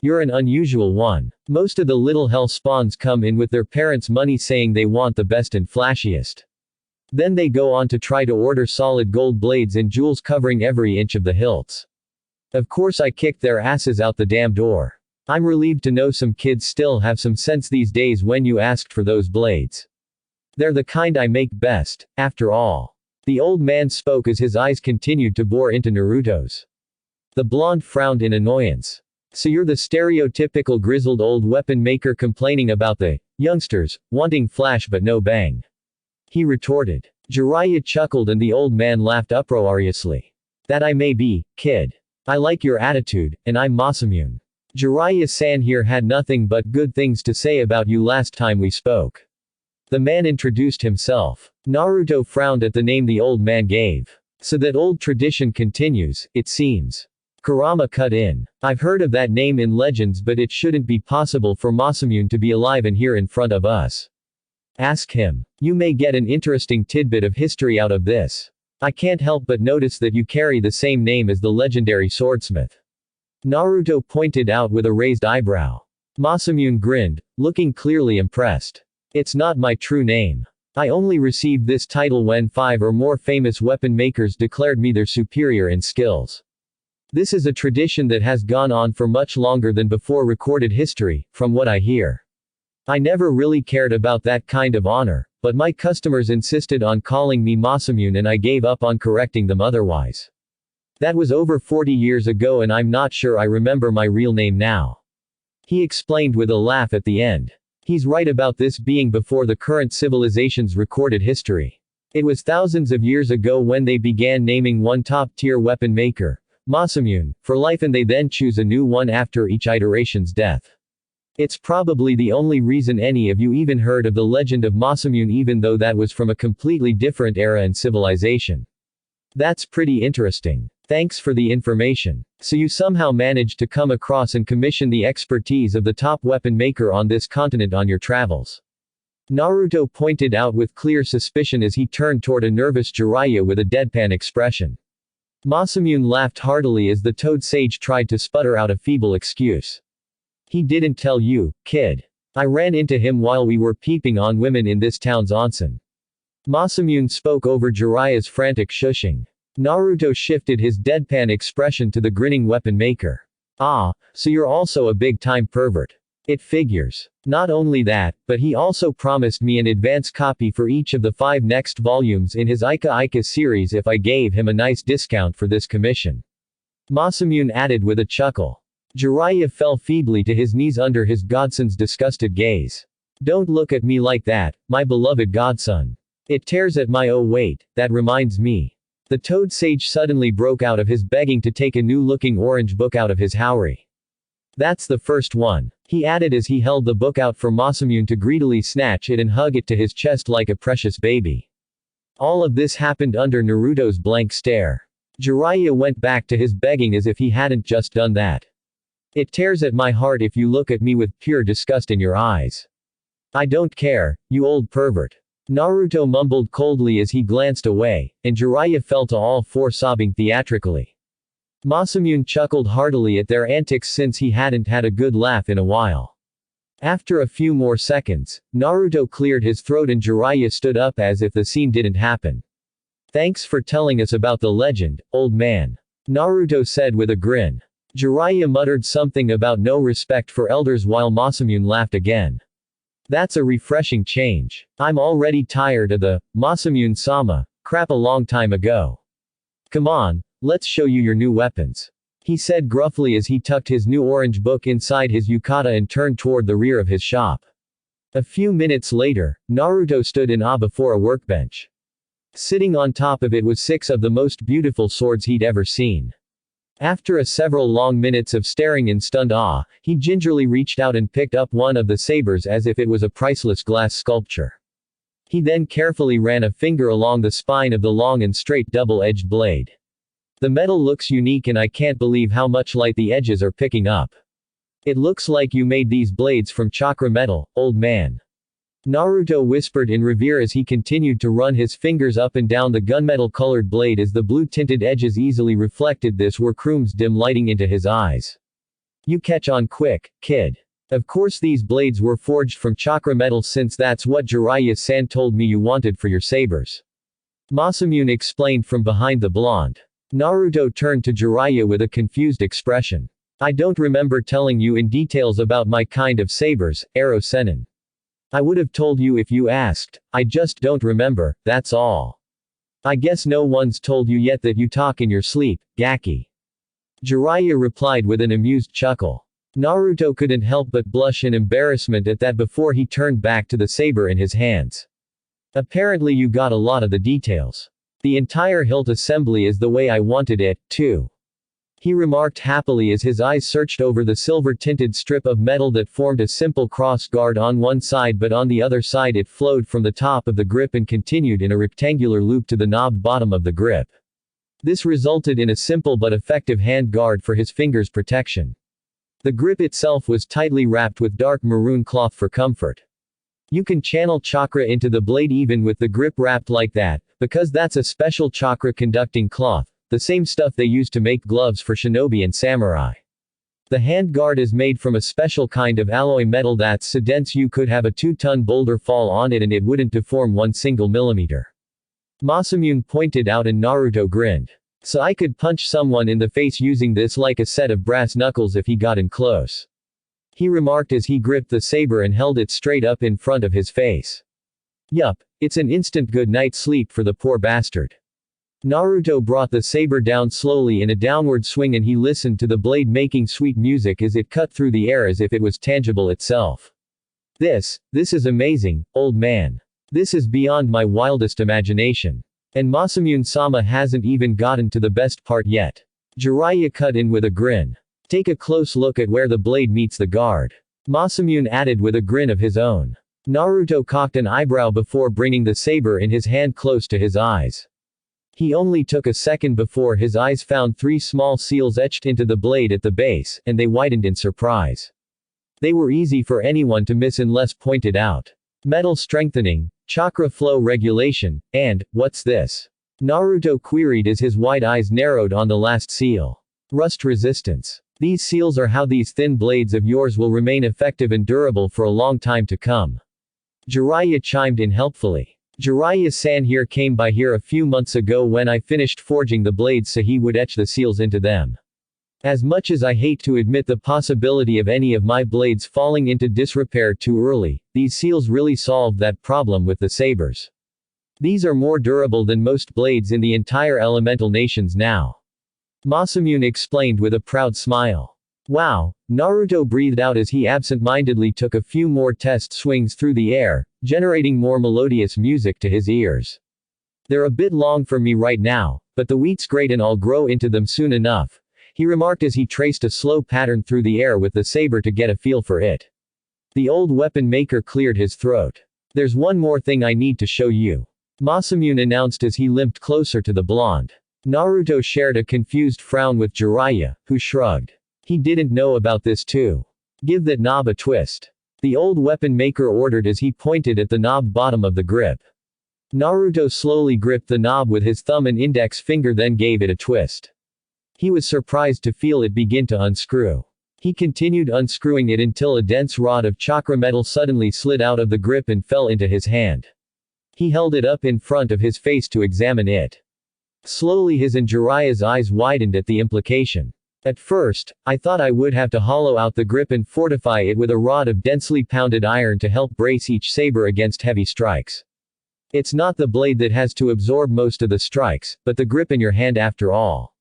You're an unusual one. Most of the little hell spawns come in with their parents' money saying they want the best and flashiest. Then they go on to try to order solid gold blades and jewels covering every inch of the hilts. Of course I kicked their asses out the damn door. I'm relieved to know some kids still have some sense these days when you asked for those blades. They're the kind I make best, after all. The old man spoke as his eyes continued to bore into Naruto's. The blonde frowned in annoyance. So you're the stereotypical grizzled old weapon maker complaining about the youngsters wanting flash but no bang. He retorted. Jiraiya chuckled and the old man laughed uproariously. That I may be, kid. I like your attitude, and I'm Masamune. Jiraiya-san here had nothing but good things to say about you last time we spoke. The man introduced himself. Naruto frowned at the name the old man gave. So that old tradition continues, it seems. Kurama cut in. I've heard of that name in legends but it shouldn't be possible for Masamune to be alive and here in front of us. Ask him. You may get an interesting tidbit of history out of this. I can't help but notice that you carry the same name as the legendary swordsmith. Naruto pointed out with a raised eyebrow. Masamune grinned, looking clearly impressed. It's not my true name. I only received this title when 5 or more famous weapon makers declared me their superior in skills. This is a tradition that has gone on for much longer than before recorded history, from what I hear. I never really cared about that kind of honor, but my customers insisted on calling me Masamune and I gave up on correcting them otherwise. That was over 40 years ago and I'm not sure I remember my real name now. He explained with a laugh at the end. He's right about this being before the current civilization's recorded history. It was thousands of years ago when they began naming one top-tier weapon maker, Masamune, for life and they then choose a new one after each iteration's death. It's probably the only reason any of you even heard of the legend of Masamune even though that was from a completely different era and civilization. That's pretty interesting. Thanks for the information. So you somehow managed to come across and commission the expertise of the top weapon maker on this continent on your travels. Naruto pointed out with clear suspicion as he turned toward a nervous Jiraiya with a deadpan expression. Masamune laughed heartily as the toad sage tried to sputter out a feeble excuse. He didn't tell you, kid. I ran into him while we were peeping on women in this town's onsen. Masamune spoke over Jiraiya's frantic shushing. Naruto shifted his deadpan expression to the grinning weapon maker. Ah, so you're also a big-time pervert. It figures. Not only that, but he also promised me an advance copy for each of the 5 next volumes in his Ika Ika series if I gave him a nice discount for this commission. Masamune added with a chuckle. Jiraiya fell feebly to his knees under his godson's disgusted gaze. Don't look at me like that, my beloved godson. It tears at my oh wait, that reminds me. The toad sage suddenly broke out of his begging to take a new-looking orange book out of his haori. That's the first one, he added as he held the book out for Masamune to greedily snatch it and hug it to his chest like a precious baby. All of this happened under Naruto's blank stare. Jiraiya went back to his begging as if he hadn't just done that. It tears at my heart if you look at me with pure disgust in your eyes. I don't care, you old pervert. Naruto mumbled coldly as he glanced away, and Jiraiya fell to all four sobbing theatrically. Masamune chuckled heartily at their antics since he hadn't had a good laugh in a while. After a few more seconds, Naruto cleared his throat and Jiraiya stood up as if the scene didn't happen. Thanks for telling us about the legend, old man. Naruto said with a grin. Jiraiya muttered something about no respect for elders while Masamune laughed again. That's a refreshing change. I'm already tired of the Masamune-sama crap a long time ago. Come on, let's show you your new weapons, he said gruffly as he tucked his new orange book inside his yukata and turned toward the rear of his shop. A few minutes later, Naruto stood in awe before a workbench. Sitting on top of it was 6 of the most beautiful swords he'd ever seen. After several long minutes of staring in stunned awe, he gingerly reached out and picked up one of the sabers as if it was a priceless glass sculpture. He then carefully ran a finger along the spine of the long and straight double-edged blade. The metal looks unique and I can't believe how much light the edges are picking up. It looks like you made these blades from chakra metal, old man. Naruto whispered in revere as he continued to run his fingers up and down the gunmetal-colored blade as the blue-tinted edges easily reflected this Kurama's dim lighting into his eyes. You catch on quick, kid. Of course these blades were forged from chakra metal since that's what Jiraiya-san told me you wanted for your sabers. Masamune explained from behind the blonde. Naruto turned to Jiraiya with a confused expression. I don't remember telling you in details about my kind of sabers, Arrow Sennin. I would have told you if you asked, I just don't remember, that's all. I guess no one's told you yet that you talk in your sleep, Gaki. Jiraiya replied with an amused chuckle. Naruto couldn't help but blush in embarrassment at that before he turned back to the saber in his hands. Apparently you got a lot of the details. The entire hilt assembly is the way I wanted it, too. He remarked happily as his eyes searched over the silver-tinted strip of metal that formed a simple cross guard on one side, but on the other side it flowed from the top of the grip and continued in a rectangular loop to the knobbed bottom of the grip. This resulted in a simple but effective hand guard for his fingers' protection. The grip itself was tightly wrapped with dark maroon cloth for comfort. You can channel chakra into the blade even with the grip wrapped like that, because that's a special chakra-conducting cloth. The same stuff they use to make gloves for shinobi and samurai. The hand guard is made from a special kind of alloy metal that's so dense you could have a 2-ton boulder fall on it and it wouldn't deform 1 single millimeter. Masamune pointed out and Naruto grinned. So I could punch someone in the face using this like a set of brass knuckles if he got in close. He remarked as he gripped the saber and held it straight up in front of his face. Yup, it's an instant good night's sleep for the poor bastard. Naruto brought the saber down slowly in a downward swing and he listened to the blade making sweet music as it cut through the air as if it was tangible itself. This is amazing, old man. This is beyond my wildest imagination. And Masamune-sama hasn't even gotten to the best part yet. Jiraiya cut in with a grin. Take a close look at where the blade meets the guard. Masamune added with a grin of his own. Naruto cocked an eyebrow before bringing the saber in his hand close to his eyes. He only took a second before his eyes found 3 small seals etched into the blade at the base, and they widened in surprise. They were easy for anyone to miss unless pointed out. Metal strengthening, chakra flow regulation, and, what's this? Naruto queried as his wide eyes narrowed on the last seal. Rust resistance. These seals are how these thin blades of yours will remain effective and durable for a long time to come. Jiraiya chimed in helpfully. Jiraiya-san here came by here a few months ago when I finished forging the blades so he would etch the seals into them. As much as I hate to admit the possibility of any of my blades falling into disrepair too early, these seals really solved that problem with the sabers. These are more durable than most blades in the entire elemental nations now. Masamune explained with a proud smile. Wow, Naruto breathed out as he absent-mindedly took a few more test swings through the air, generating more melodious music to his ears. They're a bit long for me right now, but the wheat's great and I'll grow into them soon enough, he remarked as he traced a slow pattern through the air with the saber to get a feel for it. The old weapon maker cleared his throat. There's one more thing I need to show you, Masamune announced as he limped closer to the blonde. Naruto shared a confused frown with Jiraiya, who shrugged. He didn't know about this too. Give that knob a twist, the old weapon maker ordered as he pointed at the knob bottom of the grip. Naruto slowly gripped the knob with his thumb and index finger, then gave it a twist. He was surprised to feel it begin to unscrew. He continued unscrewing it until a dense rod of chakra metal suddenly slid out of the grip and fell into his hand. He held it up in front of his face to examine it. Slowly his and Jiraiya's eyes widened at the implication. At first, I thought I would have to hollow out the grip and fortify it with a rod of densely pounded iron to help brace each saber against heavy strikes. It's not the blade that has to absorb most of the strikes, but the grip in your hand after all.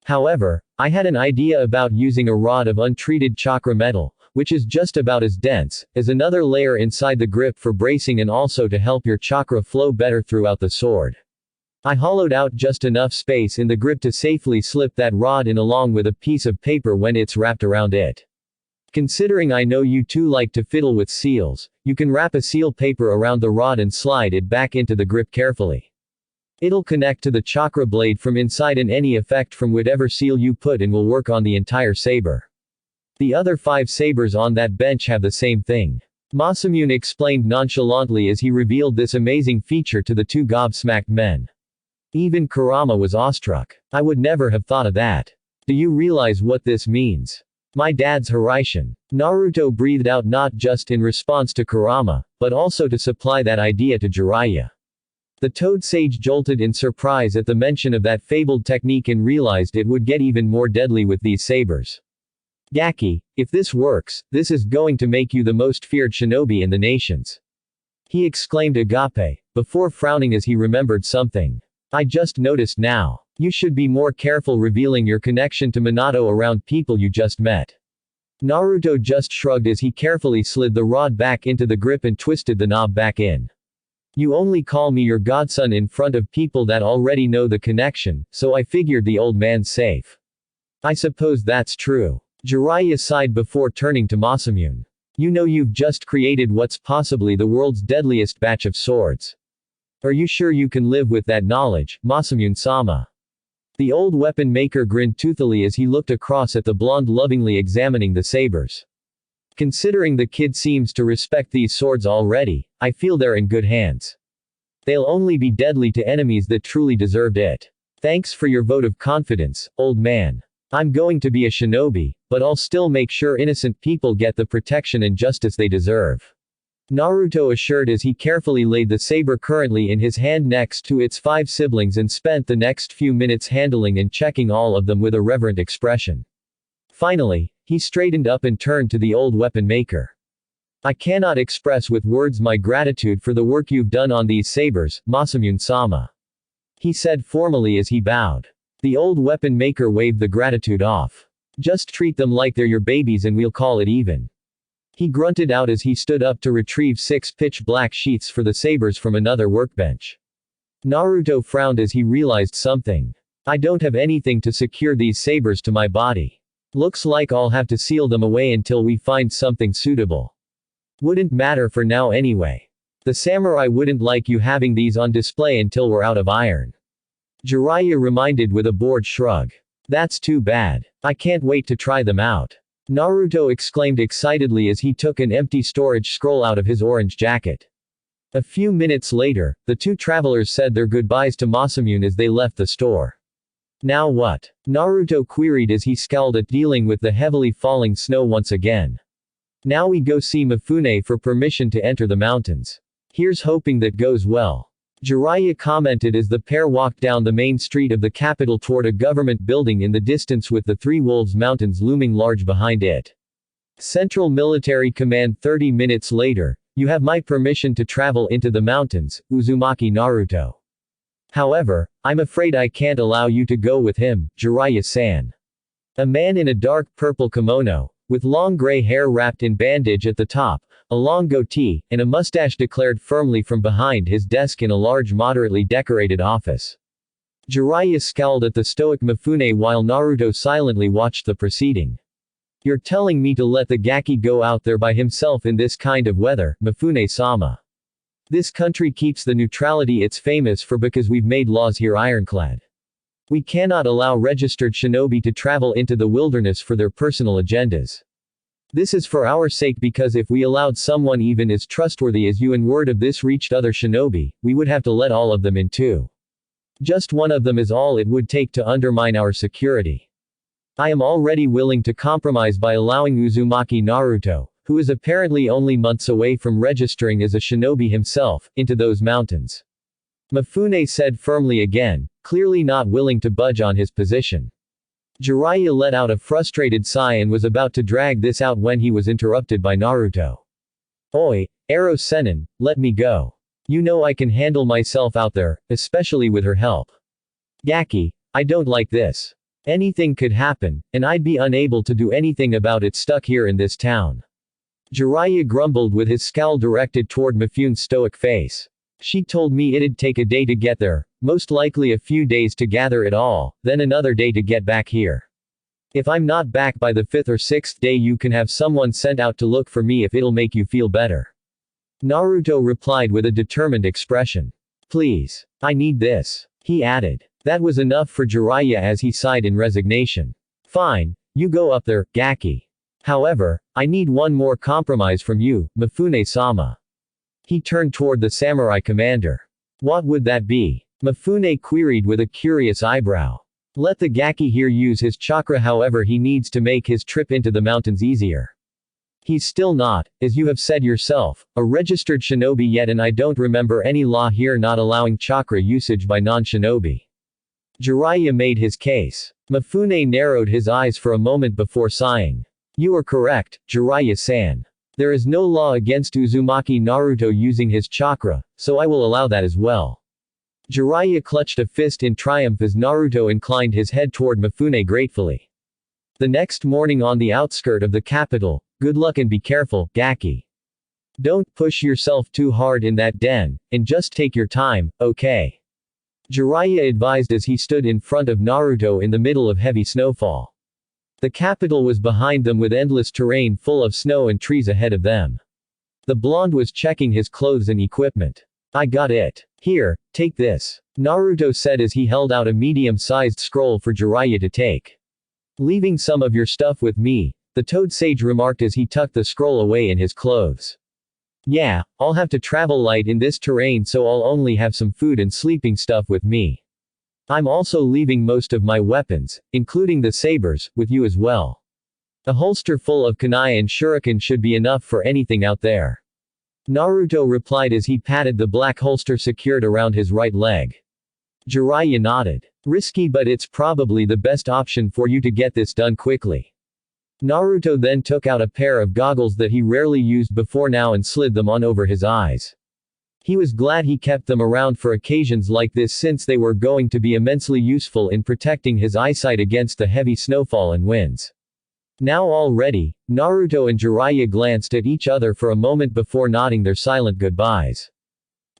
However, I had an idea about using a rod of untreated chakra metal, which is just about as dense, as another layer inside the grip for bracing and also to help your chakra flow better throughout the sword. I hollowed out just enough space in the grip to safely slip that rod in along with a piece of paper when it's wrapped around it. Considering I know you two like to fiddle with seals, you can wrap a seal paper around the rod and slide it back into the grip carefully. It'll connect to the chakra blade from inside and any effect from whatever seal you put in will work on the entire saber. The other 5 sabers on that bench have the same thing. Masamune explained nonchalantly as he revealed this amazing feature to the 2 gobsmacked men. Even Kurama was awestruck. I would never have thought of that. Do you realize what this means? My dad's Hiraishin. Naruto breathed out, not just in response to Kurama, but also to supply that idea to Jiraiya. The Toad Sage jolted in surprise at the mention of that fabled technique and realized it would get even more deadly with these sabers. Gaki, if this works, this is going to make you the most feared shinobi in the nations. He exclaimed agape, before frowning as he remembered something. I just noticed now. You should be more careful revealing your connection to Minato around people you just met. Naruto just shrugged as he carefully slid the rod back into the grip and twisted the knob back in. You only call me your godson in front of people that already know the connection, so I figured the old man's safe. I suppose that's true. Jiraiya sighed before turning to Masamune. You know you've just created what's possibly the world's deadliest batch of swords. Are you sure you can live with that knowledge, Masamune-sama? The old weapon maker grinned toothily as he looked across at the blonde lovingly examining the sabers. Considering the kid seems to respect these swords already, I feel they're in good hands. They'll only be deadly to enemies that truly deserved it. Thanks for your vote of confidence, old man. I'm going to be a shinobi, but I'll still make sure innocent people get the protection and justice they deserve. Naruto assured as he carefully laid the saber currently in his hand next to its 5 siblings and spent the next few minutes handling and checking all of them with a reverent expression. Finally, he straightened up and turned to the old weapon maker. I cannot express with words my gratitude for the work you've done on these sabers, Masamune-sama. He said formally as he bowed. The old weapon maker waved the gratitude off. Just treat them like they're your babies and we'll call it even. He grunted out as he stood up to retrieve 6 pitch-black sheaths for the sabers from another workbench. Naruto frowned as he realized something. I don't have anything to secure these sabers to my body. Looks like I'll have to seal them away until we find something suitable. Wouldn't matter for now anyway. The samurai wouldn't like you having these on display until we're out of iron. Jiraiya reminded with a bored shrug. That's too bad. I can't wait to try them out. Naruto exclaimed excitedly as he took an empty storage scroll out of his orange jacket. A few minutes later, the 2 travelers said their goodbyes to Masamune as they left the store. Now what? Naruto queried as he scowled at dealing with the heavily falling snow once again. Now we go see Mifune for permission to enter the mountains. Here's hoping that goes well. Jiraiya commented as the pair walked down the main street of the capital toward a government building in the distance with the 3 Wolves Mountains looming large behind it. Central Military Command. 30 minutes later, you have my permission to travel into the mountains, Uzumaki Naruto. However, I'm afraid I can't allow you to go with him, Jiraiya-san. A man in a dark purple kimono, with long gray hair wrapped in bandage at the top, a long goatee, and a mustache declared firmly from behind his desk in a large moderately decorated office. Jiraiya scowled at the stoic Mifune while Naruto silently watched the proceeding. You're telling me to let the Gaki go out there by himself in this kind of weather, Mifune-sama. This country keeps the neutrality it's famous for because we've made laws here ironclad. We cannot allow registered shinobi to travel into the wilderness for their personal agendas. This is for our sake because if we allowed someone even as trustworthy as you and word of this reached other shinobi, we would have to let all of them in too. Just one of them is all it would take to undermine our security. I am already willing to compromise by allowing Uzumaki Naruto, who is apparently only months away from registering as a shinobi himself, into those mountains. Mifune said firmly again, clearly not willing to budge on his position. Jiraiya let out a frustrated sigh and was about to drag this out when he was interrupted by Naruto. Oi, Ero Sennin, let me go. You know I can handle myself out there, especially with her help. Gaki, I don't like this. Anything could happen, and I'd be unable to do anything about it stuck here in this town. Jiraiya grumbled with his scowl directed toward Mifune's stoic face. She told me it'd take a day to get there, most likely a few days to gather it all, then another day to get back here. If I'm not back by the 5th or 6th day you can have someone sent out to look for me if it'll make you feel better. Naruto replied with a determined expression. Please. I need this. He added. That was enough for Jiraiya as he sighed in resignation. Fine, you go up there, Gaki. However, I need one more compromise from you, Mifune-sama. He turned toward the samurai commander. What would that be? Mifune queried with a curious eyebrow. Let the Gaki here use his chakra however he needs to make his trip into the mountains easier. He's still not, as you have said yourself, a registered shinobi yet and I don't remember any law here not allowing chakra usage by non-shinobi. Jiraiya made his case. Mifune narrowed his eyes for a moment before sighing. You are correct, Jiraiya-san. There is no law against Uzumaki Naruto using his chakra, so I will allow that as well. Jiraiya clutched a fist in triumph as Naruto inclined his head toward Mifune gratefully. The next morning on the outskirt of the capital, good luck and be careful, Gaki. Don't push yourself too hard in that den, and just take your time, okay? Jiraiya advised as he stood in front of Naruto in the middle of heavy snowfall. The capital was behind them with endless terrain full of snow and trees ahead of them. The blonde was checking his clothes and equipment. I got it. Here, take this. Naruto said as he held out a medium-sized scroll for Jiraiya to take. Leaving some of your stuff with me, the Toad Sage remarked as he tucked the scroll away in his clothes. Yeah, I'll have to travel light in this terrain so I'll only have some food and sleeping stuff with me. I'm also leaving most of my weapons, including the sabers, with you as well. A holster full of kunai and shuriken should be enough for anything out there. Naruto replied as he patted the black holster secured around his right leg. Jiraiya nodded. Risky but it's probably the best option for you to get this done quickly. Naruto then took out a pair of goggles that he rarely used before now and slid them on over his eyes. He was glad he kept them around for occasions like this since they were going to be immensely useful in protecting his eyesight against the heavy snowfall and winds. Now all ready, Naruto and Jiraiya glanced at each other for a moment before nodding their silent goodbyes.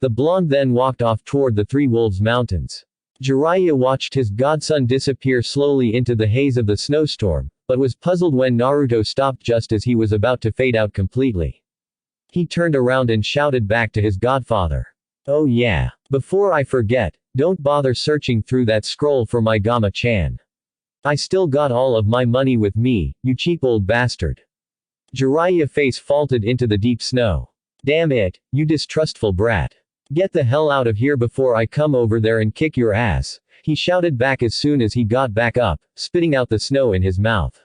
The blonde then walked off toward the Three Wolves Mountains. Jiraiya watched his godson disappear slowly into the haze of the snowstorm, but was puzzled when Naruto stopped just as he was about to fade out completely. He turned around and shouted back to his godfather. Oh yeah. Before I forget, don't bother searching through that scroll for my Gama-chan. I still got all of my money with me, you cheap old bastard. Jiraiya face faulted into the deep snow. Damn it, you distrustful brat. Get the hell out of here before I come over there and kick your ass, he shouted back as soon as he got back up, spitting out the snow in his mouth.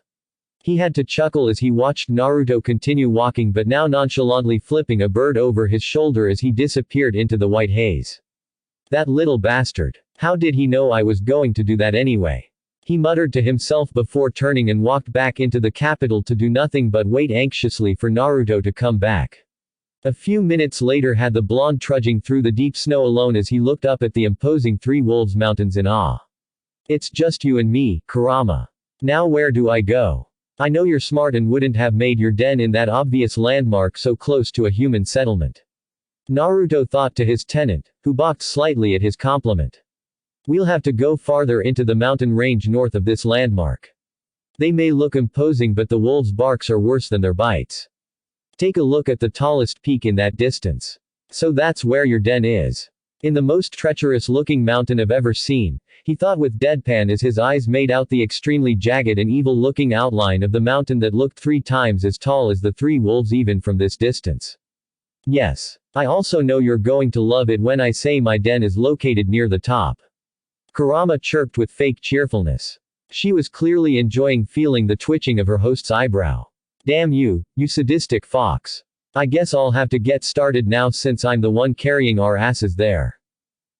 He had to chuckle as he watched Naruto continue walking but now nonchalantly flipping a bird over his shoulder as he disappeared into the white haze. That little bastard. How did he know I was going to do that anyway? He muttered to himself before turning and walked back into the capital to do nothing but wait anxiously for Naruto to come back. A few minutes later had the blonde trudging through the deep snow alone as he looked up at the imposing Three Wolves Mountains in awe. It's just you and me, Kurama. Now where do I go? I know you're smart and wouldn't have made your den in that obvious landmark so close to a human settlement. Naruto thought to his tenant, who balked slightly at his compliment. We'll have to go farther into the mountain range north of this landmark. They may look imposing, but the wolves' barks are worse than their bites. Take a look at the tallest peak in that distance. So that's where your den is. In the most treacherous-looking mountain I've ever seen, he thought with deadpan as his eyes made out the extremely jagged and evil-looking outline of the mountain that looked 3 times as tall as the 3 wolves even from this distance. Yes. I also know you're going to love it when I say my den is located near the top. Kurama chirped with fake cheerfulness. She was clearly enjoying feeling the twitching of her host's eyebrow. Damn you, you sadistic fox. I guess I'll have to get started now since I'm the one carrying our asses there.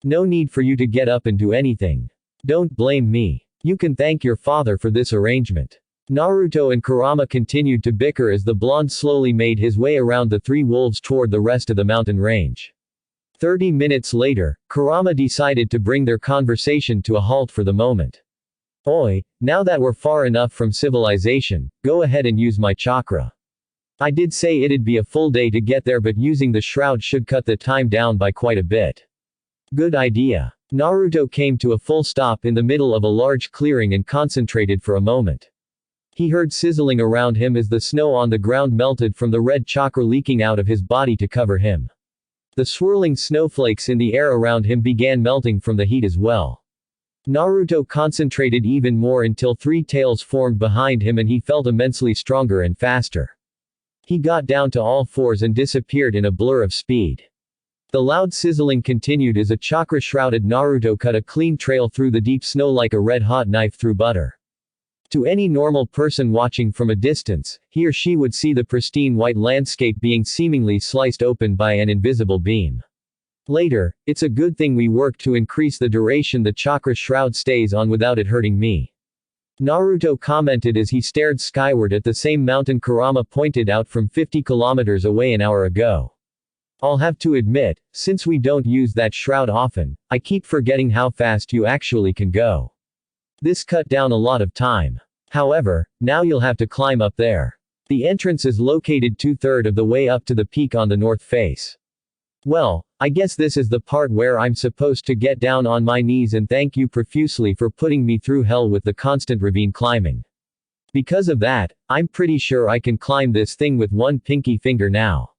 No need for you to get up and do anything. Don't blame me. You can thank your father for this arrangement. Naruto and Kurama continued to bicker as the blonde slowly made his way around the 3 wolves toward the rest of the mountain range. 30 minutes later, Kurama decided to bring their conversation to a halt for the moment. Oi, now that we're far enough from civilization, go ahead and use my chakra. I did say it'd be a full day to get there, but using the shroud should cut the time down by quite a bit. Good idea. Naruto came to a full stop in the middle of a large clearing and concentrated for a moment. He heard sizzling around him as the snow on the ground melted from the red chakra leaking out of his body to cover him. The swirling snowflakes in the air around him began melting from the heat as well. Naruto concentrated even more until 3 tails formed behind him and he felt immensely stronger and faster. He got down to all 4s and disappeared in a blur of speed. The loud sizzling continued as a chakra-shrouded Naruto cut a clean trail through the deep snow like a red-hot knife through butter. To any normal person watching from a distance, he or she would see the pristine white landscape being seemingly sliced open by an invisible beam. Later, it's a good thing we worked to increase the duration the chakra shroud stays on without it hurting me. Naruto commented as he stared skyward at the same mountain Kurama pointed out from 50 kilometers away an hour ago. I'll have to admit, since we don't use that shroud often, I keep forgetting how fast you actually can go. This cut down a lot of time. However, now you'll have to climb up there. The entrance is located 2/3 of the way up to the peak on the north face. Well, I guess this is the part where I'm supposed to get down on my knees and thank you profusely for putting me through hell with the constant ravine climbing. Because of that, I'm pretty sure I can climb this thing with one pinky finger now.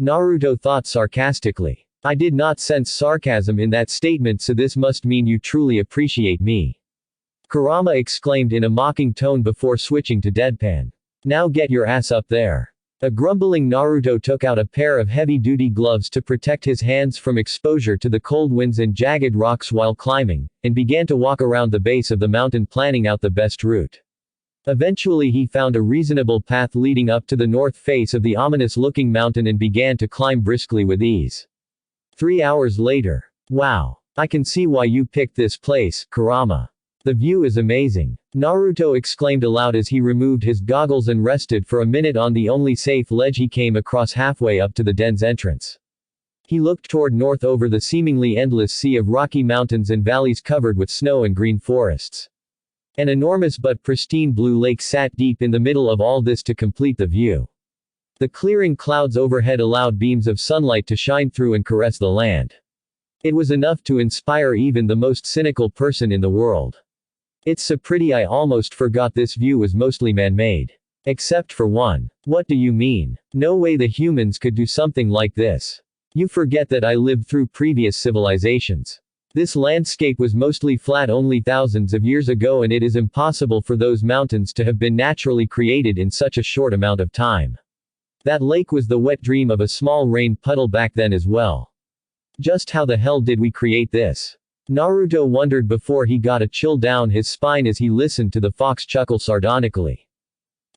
Naruto thought sarcastically. I did not sense sarcasm in that statement, so this must mean you truly appreciate me. Kurama exclaimed in a mocking tone before switching to deadpan. Now get your ass up there. A grumbling Naruto took out a pair of heavy-duty gloves to protect his hands from exposure to the cold winds and jagged rocks while climbing, and began to walk around the base of the mountain planning out the best route. Eventually he found a reasonable path leading up to the north face of the ominous-looking mountain and began to climb briskly with ease. 3 hours later. Wow. I can see why you picked this place, Kurama. The view is amazing. Naruto exclaimed aloud as he removed his goggles and rested for a minute on the only safe ledge he came across halfway up to the den's entrance. He looked toward north over the seemingly endless sea of rocky mountains and valleys covered with snow and green forests. An enormous but pristine blue lake sat deep in the middle of all this to complete the view. The clearing clouds overhead allowed beams of sunlight to shine through and caress the land. It was enough to inspire even the most cynical person in the world. It's so pretty I almost forgot this view was mostly man-made. Except for one. What do you mean? No way the humans could do something like this. You forget that I lived through previous civilizations. This landscape was mostly flat only thousands of years ago, and it is impossible for those mountains to have been naturally created in such a short amount of time. That lake was the wet dream of a small rain puddle back then as well. Just how the hell did we create this? Naruto wondered before he got a chill down his spine as he listened to the fox chuckle sardonically.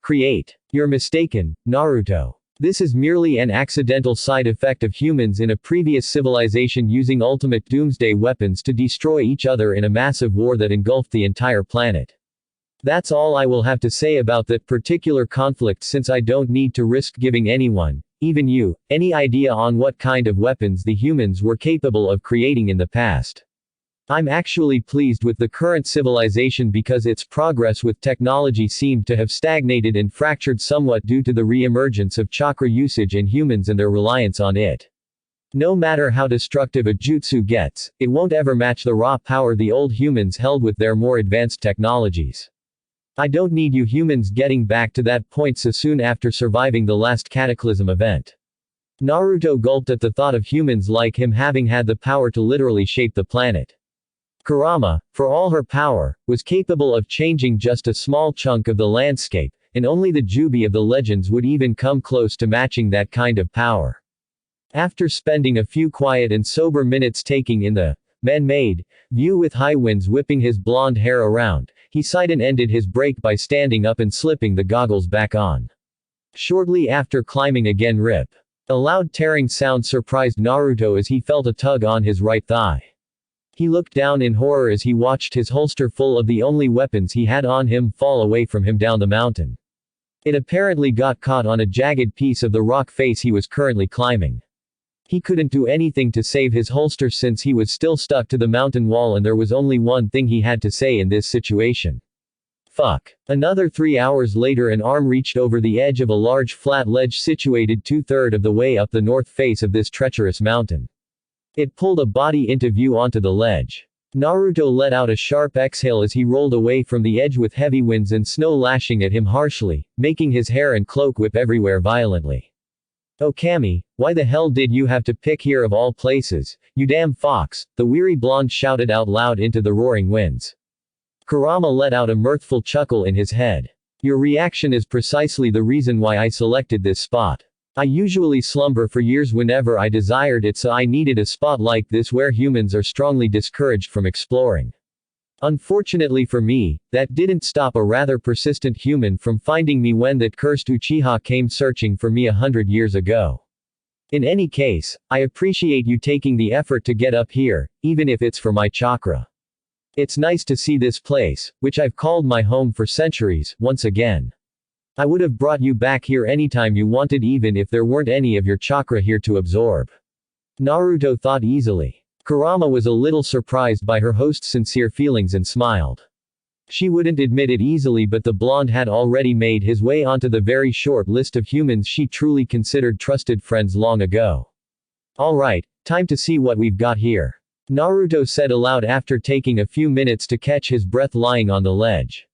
Create. You're mistaken, Naruto. This is merely an accidental side effect of humans in a previous civilization using ultimate doomsday weapons to destroy each other in a massive war that engulfed the entire planet. That's all I will have to say about that particular conflict, since I don't need to risk giving anyone, even you, any idea on what kind of weapons the humans were capable of creating in the past. I'm actually pleased with the current civilization because its progress with technology seemed to have stagnated and fractured somewhat due to the re-emergence of chakra usage in humans and their reliance on it. No matter how destructive a jutsu gets, it won't ever match the raw power the old humans held with their more advanced technologies. I don't need you humans getting back to that point so soon after surviving the last cataclysm event. Naruto gulped at the thought of humans like him having had the power to literally shape the planet. Kurama, for all her power, was capable of changing just a small chunk of the landscape, and only the Jubi of the legends would even come close to matching that kind of power. After spending a few quiet and sober minutes taking in the man-made view with high winds whipping his blonde hair around, he sighed and ended his break by standing up and slipping the goggles back on. Shortly after climbing again rip. A loud tearing sound surprised Naruto as he felt a tug on his right thigh. He looked down in horror as he watched his holster full of the only weapons he had on him fall away from him down the mountain. It apparently got caught on a jagged piece of the rock face he was currently climbing. He couldn't do anything to save his holster since he was still stuck to the mountain wall and there was only one thing he had to say in this situation. Fuck. Another 3 hours later an arm reached over the edge of a large flat ledge situated 2/3 of the way up the north face of this treacherous mountain. It pulled a body into view onto the ledge. Naruto let out a sharp exhale as he rolled away from the edge with heavy winds and snow lashing at him harshly, making his hair and cloak whip everywhere violently. "Oh Kami, why the hell did you have to pick here of all places, you damn fox," the weary blonde shouted out loud into the roaring winds. Kurama let out a mirthful chuckle in his head. "Your reaction is precisely the reason why I selected this spot. I usually slumber for years whenever I desired it, so I needed a spot like this where humans are strongly discouraged from exploring. Unfortunately for me, that didn't stop a rather persistent human from finding me when that cursed Uchiha came searching for me 100 years ago. In any case, I appreciate you taking the effort to get up here, even if it's for my chakra. It's nice to see this place, which I've called my home for centuries, once again. I would have brought you back here anytime you wanted even if there weren't any of your chakra here to absorb." Naruto thought easily. Kurama was a little surprised by her host's sincere feelings and smiled. She wouldn't admit it easily, but the blonde had already made his way onto the very short list of humans she truly considered trusted friends long ago. "Alright, time to see what we've got here," Naruto said aloud after taking a few minutes to catch his breath lying on the ledge.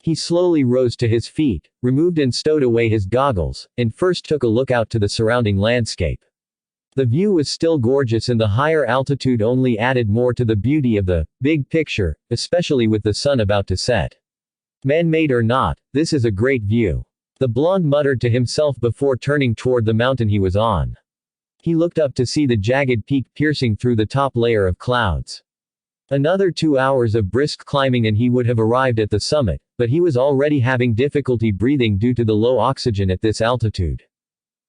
He slowly rose to his feet, removed and stowed away his goggles, and first took a look out to the surrounding landscape. The view was still gorgeous and the higher altitude only added more to the beauty of the big picture, especially with the sun about to set. "Man-made or not, this is a great view," the blonde muttered to himself before turning toward the mountain he was on. He looked up to see the jagged peak piercing through the top layer of clouds. Another 2 hours of brisk climbing and he would have arrived at the summit, but he was already having difficulty breathing due to the low oxygen at this altitude.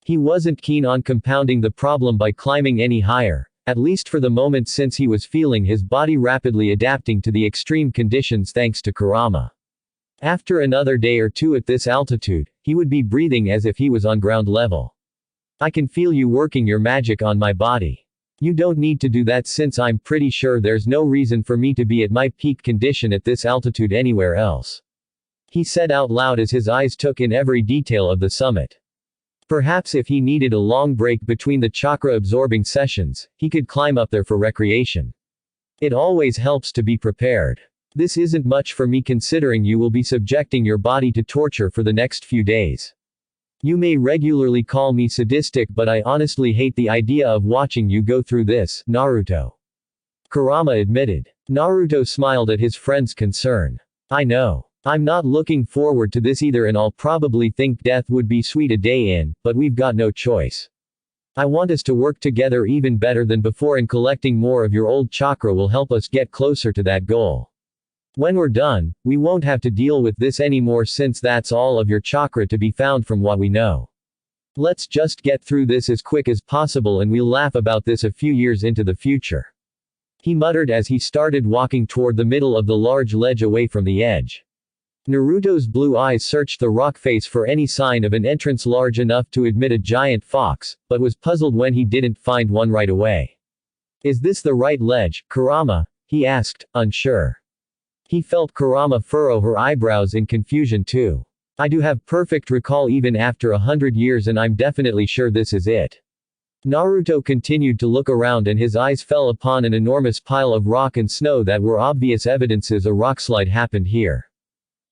He wasn't keen on compounding the problem by climbing any higher, at least for the moment, since he was feeling his body rapidly adapting to the extreme conditions thanks to Kurama. After another day or two at this altitude, he would be breathing as if he was on ground level. "I can feel you working your magic on my body. You don't need to do that since I'm pretty sure there's no reason for me to be at my peak condition at this altitude anywhere else," he said out loud as his eyes took in every detail of the summit. Perhaps if he needed a long break between the chakra-absorbing sessions, he could climb up there for recreation. "It always helps to be prepared. This isn't much for me considering you will be subjecting your body to torture for the next few days. You may regularly call me sadistic, but I honestly hate the idea of watching you go through this, Naruto," Kurama admitted. Naruto smiled at his friend's concern. "I know. I'm not looking forward to this either, and I'll probably think death would be sweet a day in, but we've got no choice. I want us to work together even better than before, and collecting more of your old chakra will help us get closer to that goal. When we're done, we won't have to deal with this anymore since that's all of your chakra to be found from what we know. Let's just get through this as quick as possible and we'll laugh about this a few years into the future," he muttered as he started walking toward the middle of the large ledge away from the edge. Naruto's blue eyes searched the rock face for any sign of an entrance large enough to admit a giant fox, but was puzzled when he didn't find one right away. "Is this the right ledge, Kurama?" he asked, unsure. He felt Kurama furrow her eyebrows in confusion too. I do have perfect recall even after 100 years and I'm definitely sure this is it. Naruto continued to look around and his eyes fell upon an enormous pile of rock and snow that were obvious evidences a rockslide happened here.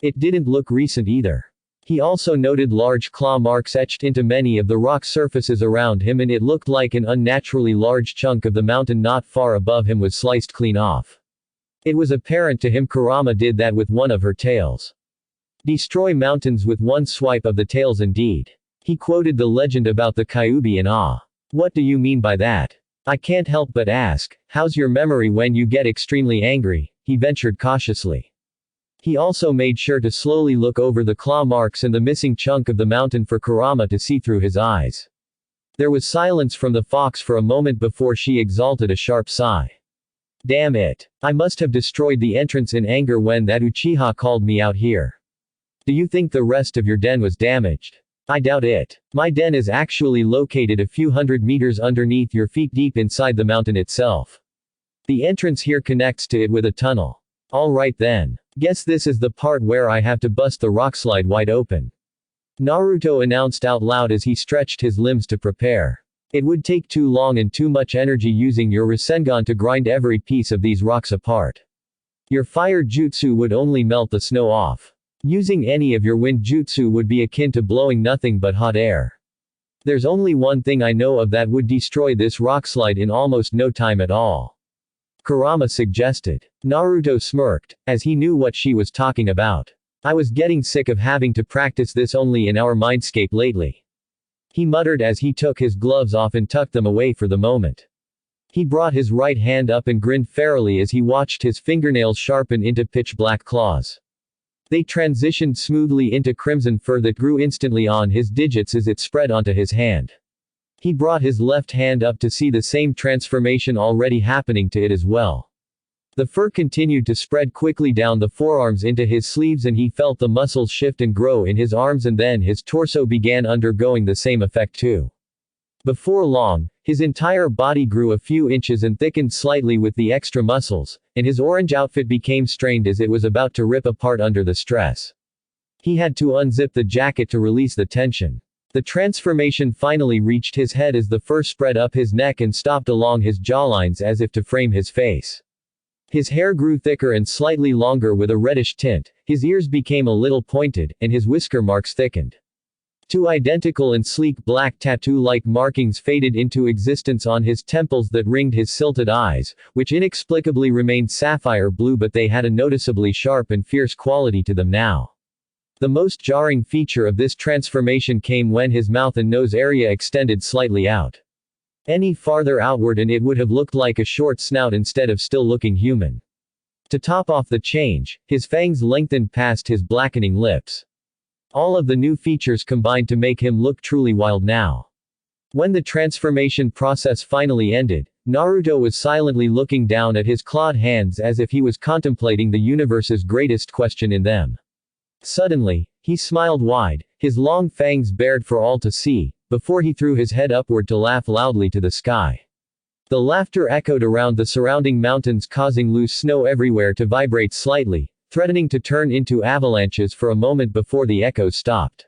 It didn't look recent either. He also noted large claw marks etched into many of the rock surfaces around him and it looked like an unnaturally large chunk of the mountain not far above him was sliced clean off. It was apparent to him Kurama did that with one of her tails. Destroy mountains with one swipe of the tails indeed. He quoted the legend about the Kyuubi in awe. What do you mean by that? I can't help but ask, how's your memory when you get extremely angry? He ventured cautiously. He also made sure to slowly look over the claw marks and the missing chunk of the mountain for Kurama to see through his eyes. There was silence from the fox for a moment before she exhaled a sharp sigh. Damn it. I must have destroyed the entrance in anger when that Uchiha called me out here. Do you think the rest of your den was damaged? I doubt it. My den is actually located a few hundred meters underneath your feet deep inside the mountain itself. The entrance here connects to it with a tunnel. Alright then. Guess this is the part where I have to bust the rockslide wide open. Naruto announced out loud as he stretched his limbs to prepare. It would take too long and too much energy using your Rasengan to grind every piece of these rocks apart. Your fire jutsu would only melt the snow off. Using any of your wind jutsu would be akin to blowing nothing but hot air. There's only one thing I know of that would destroy this rockslide in almost no time at all. Kurama suggested. Naruto smirked, as he knew what she was talking about. I was getting sick of having to practice this only in our mindscape lately. He muttered as he took his gloves off and tucked them away for the moment. He brought his right hand up and grinned ferally as he watched his fingernails sharpen into pitch-black claws. They transitioned smoothly into crimson fur that grew instantly on his digits as it spread onto his hand. He brought his left hand up to see the same transformation already happening to it as well. The fur continued to spread quickly down the forearms into his sleeves and he felt the muscles shift and grow in his arms and then his torso began undergoing the same effect too. Before long, his entire body grew a few inches and thickened slightly with the extra muscles, and his orange outfit became strained as it was about to rip apart under the stress. He had to unzip the jacket to release the tension. The transformation finally reached his head as the fur spread up his neck and stopped along his jawlines as if to frame his face. His hair grew thicker and slightly longer with a reddish tint, his ears became a little pointed, and his whisker marks thickened. Two identical and sleek black tattoo-like markings faded into existence on his temples that ringed his silted eyes, which inexplicably remained sapphire blue but they had a noticeably sharp and fierce quality to them now. The most jarring feature of this transformation came when his mouth and nose area extended slightly out. Any farther outward and it would have looked like a short snout instead of still looking human. To top off the change, his fangs lengthened past his blackening lips. All of the new features combined to make him look truly wild now. When the transformation process finally ended, Naruto was silently looking down at his clawed hands as if he was contemplating the universe's greatest question in them. Suddenly, he smiled wide, his long fangs bared for all to see, before he threw his head upward to laugh loudly to the sky. The laughter echoed around the surrounding mountains causing loose snow everywhere to vibrate slightly, threatening to turn into avalanches for a moment before the echoes stopped.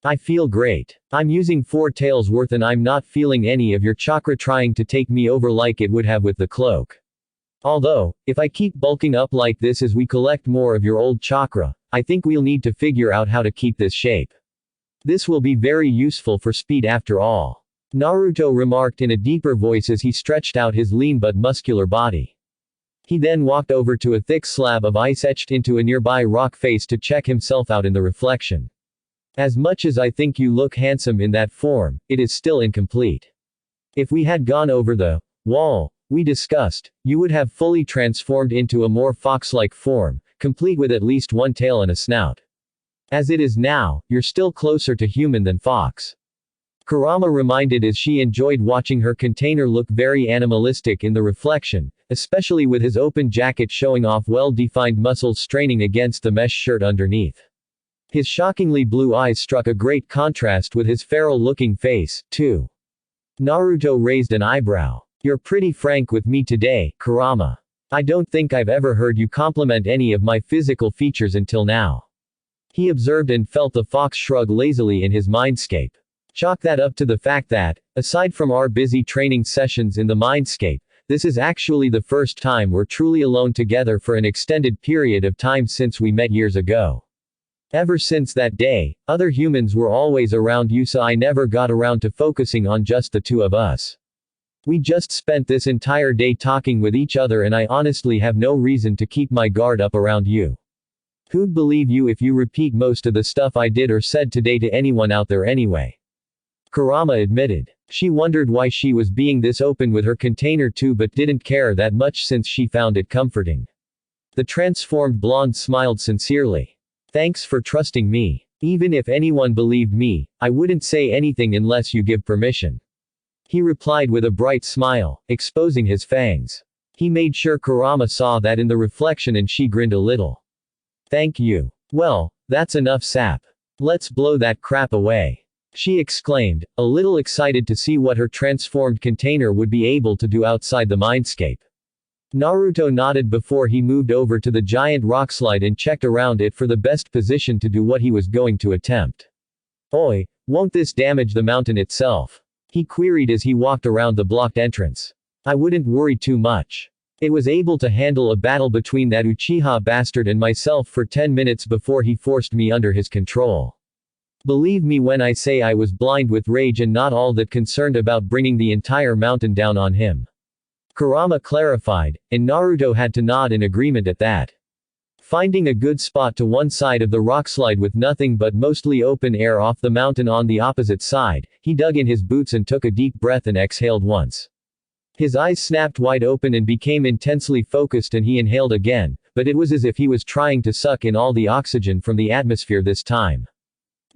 I feel great. I'm using 4 tails worth and I'm not feeling any of your chakra trying to take me over like it would have with the cloak. Although, if I keep bulking up like this as we collect more of your old chakra, I think we'll need to figure out how to keep this shape. This will be very useful for speed after all. Naruto remarked in a deeper voice as he stretched out his lean but muscular body. He then walked over to a thick slab of ice etched into a nearby rock face to check himself out in the reflection. As much as I think you look handsome in that form, it is still incomplete. If we had gone over the wall we discussed, you would have fully transformed into a more fox-like form, complete with at least 1 tail and a snout. As it is now, you're still closer to human than fox. Kurama reminded as she enjoyed watching her container look very animalistic in the reflection, especially with his open jacket showing off well-defined muscles straining against the mesh shirt underneath. His shockingly blue eyes struck a great contrast with his feral-looking face, too. Naruto raised an eyebrow. You're pretty frank with me today, Kurama. I don't think I've ever heard you compliment any of my physical features until now. He observed and felt the fox shrug lazily in his mindscape. Chalk that up to the fact that, aside from our busy training sessions in the mindscape, this is actually the first time we're truly alone together for an extended period of time since we met years ago. Ever since that day, other humans were always around you, so I never got around to focusing on just the two of us. We just spent this entire day talking with each other, and I honestly have no reason to keep my guard up around you. Who'd believe you if you repeat most of the stuff I did or said today to anyone out there anyway? Kurama admitted. She wondered why she was being this open with her container too, but didn't care that much since she found it comforting. The transformed blonde smiled sincerely. Thanks for trusting me. Even if anyone believed me, I wouldn't say anything unless you give permission. He replied with a bright smile, exposing his fangs. He made sure Kurama saw that in the reflection, and she grinned a little. Thank you. Well, that's enough sap. Let's blow that crap away. She exclaimed, a little excited to see what her transformed container would be able to do outside the mindscape. Naruto nodded before he moved over to the giant rockslide and checked around it for the best position to do what he was going to attempt. Oi, won't this damage the mountain itself? He queried as he walked around the blocked entrance. I wouldn't worry too much. It was able to handle a battle between that Uchiha bastard and myself for 10 minutes before he forced me under his control. Believe me when I say I was blind with rage and not all that concerned about bringing the entire mountain down on him. Kurama clarified, and Naruto had to nod in agreement at that. Finding a good spot to one side of the rockslide with nothing but mostly open air off the mountain on the opposite side, he dug in his boots and took a deep breath and exhaled once. His eyes snapped wide open and became intensely focused, and he inhaled again, but it was as if he was trying to suck in all the oxygen from the atmosphere this time.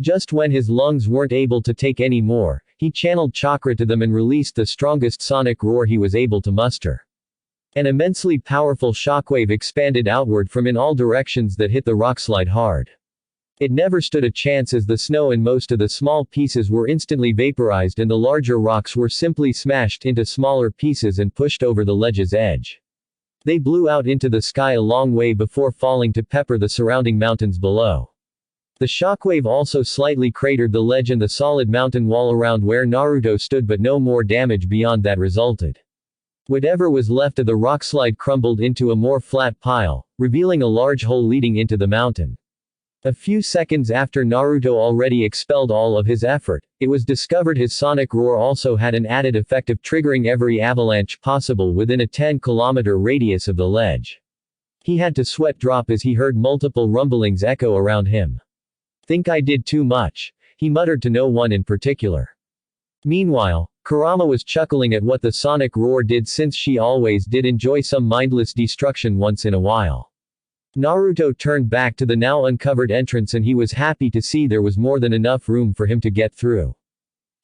Just when his lungs weren't able to take any more, he channeled chakra to them and released the strongest sonic roar he was able to muster. An immensely powerful shockwave expanded outward from in all directions that hit the rockslide hard. It never stood a chance, as the snow and most of the small pieces were instantly vaporized and the larger rocks were simply smashed into smaller pieces and pushed over the ledge's edge. They blew out into the sky a long way before falling to pepper the surrounding mountains below. The shockwave also slightly cratered the ledge and the solid mountain wall around where Naruto stood, but no more damage beyond that resulted. Whatever was left of the rockslide crumbled into a more flat pile, revealing a large hole leading into the mountain. A few seconds after Naruto already expelled all of his effort, it was discovered his sonic roar also had an added effect of triggering every avalanche possible within a 10-kilometer radius of the ledge. He had to sweat drop as he heard multiple rumblings echo around him. Think I did too much, he muttered to no one in particular. Meanwhile, Kurama was chuckling at what the sonic roar did, since she always did enjoy some mindless destruction once in a while. Naruto turned back to the now uncovered entrance, and he was happy to see there was more than enough room for him to get through.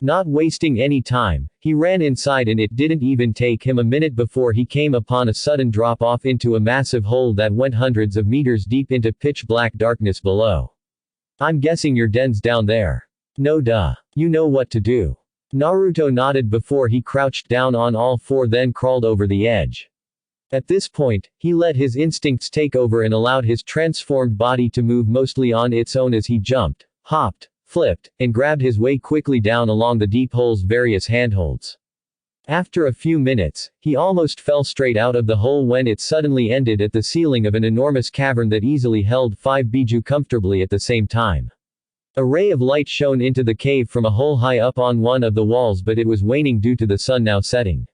Not wasting any time, he ran inside, and it didn't even take him a minute before he came upon a sudden drop off into a massive hole that went hundreds of meters deep into pitch black darkness below. I'm guessing your den's down there. No duh. You know what to do. Naruto nodded before he crouched down on all four, then crawled over the edge. At this point, he let his instincts take over and allowed his transformed body to move mostly on its own as he jumped, hopped, flipped, and grabbed his way quickly down along the deep hole's various handholds. After a few minutes, he almost fell straight out of the hole when it suddenly ended at the ceiling of an enormous cavern that easily held 5 biju comfortably at the same time. A ray of light shone into the cave from a hole high up on one of the walls, but it was waning due to the sun now setting.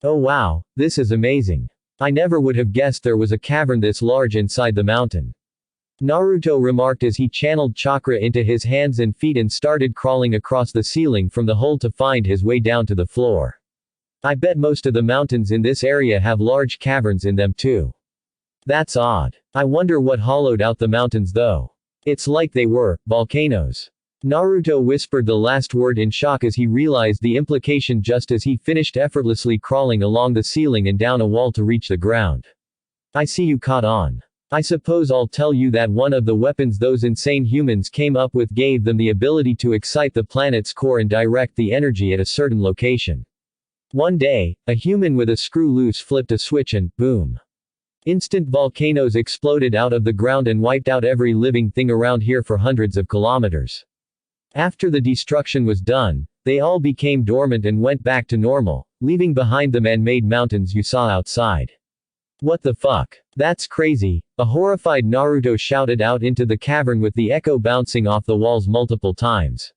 Oh wow, this is amazing. I never would have guessed there was a cavern this large inside the mountain. Naruto remarked as he channeled chakra into his hands and feet and started crawling across the ceiling from the hole to find his way down to the floor. I bet most of the mountains in this area have large caverns in them too. That's odd. I wonder what hollowed out the mountains though. It's like they were volcanoes. Naruto whispered the last word in shock as he realized the implication just as he finished effortlessly crawling along the ceiling and down a wall to reach the ground. I see you caught on. I suppose I'll tell you that one of the weapons those insane humans came up with gave them the ability to excite the planet's core and direct the energy at a certain location. One day, a human with a screw loose flipped a switch and, boom. Instant volcanoes exploded out of the ground and wiped out every living thing around here for hundreds of kilometers. After the destruction was done, they all became dormant and went back to normal, leaving behind the man-made mountains you saw outside. What the fuck? That's crazy, a horrified Naruto shouted out into the cavern with the echo bouncing off the walls multiple times.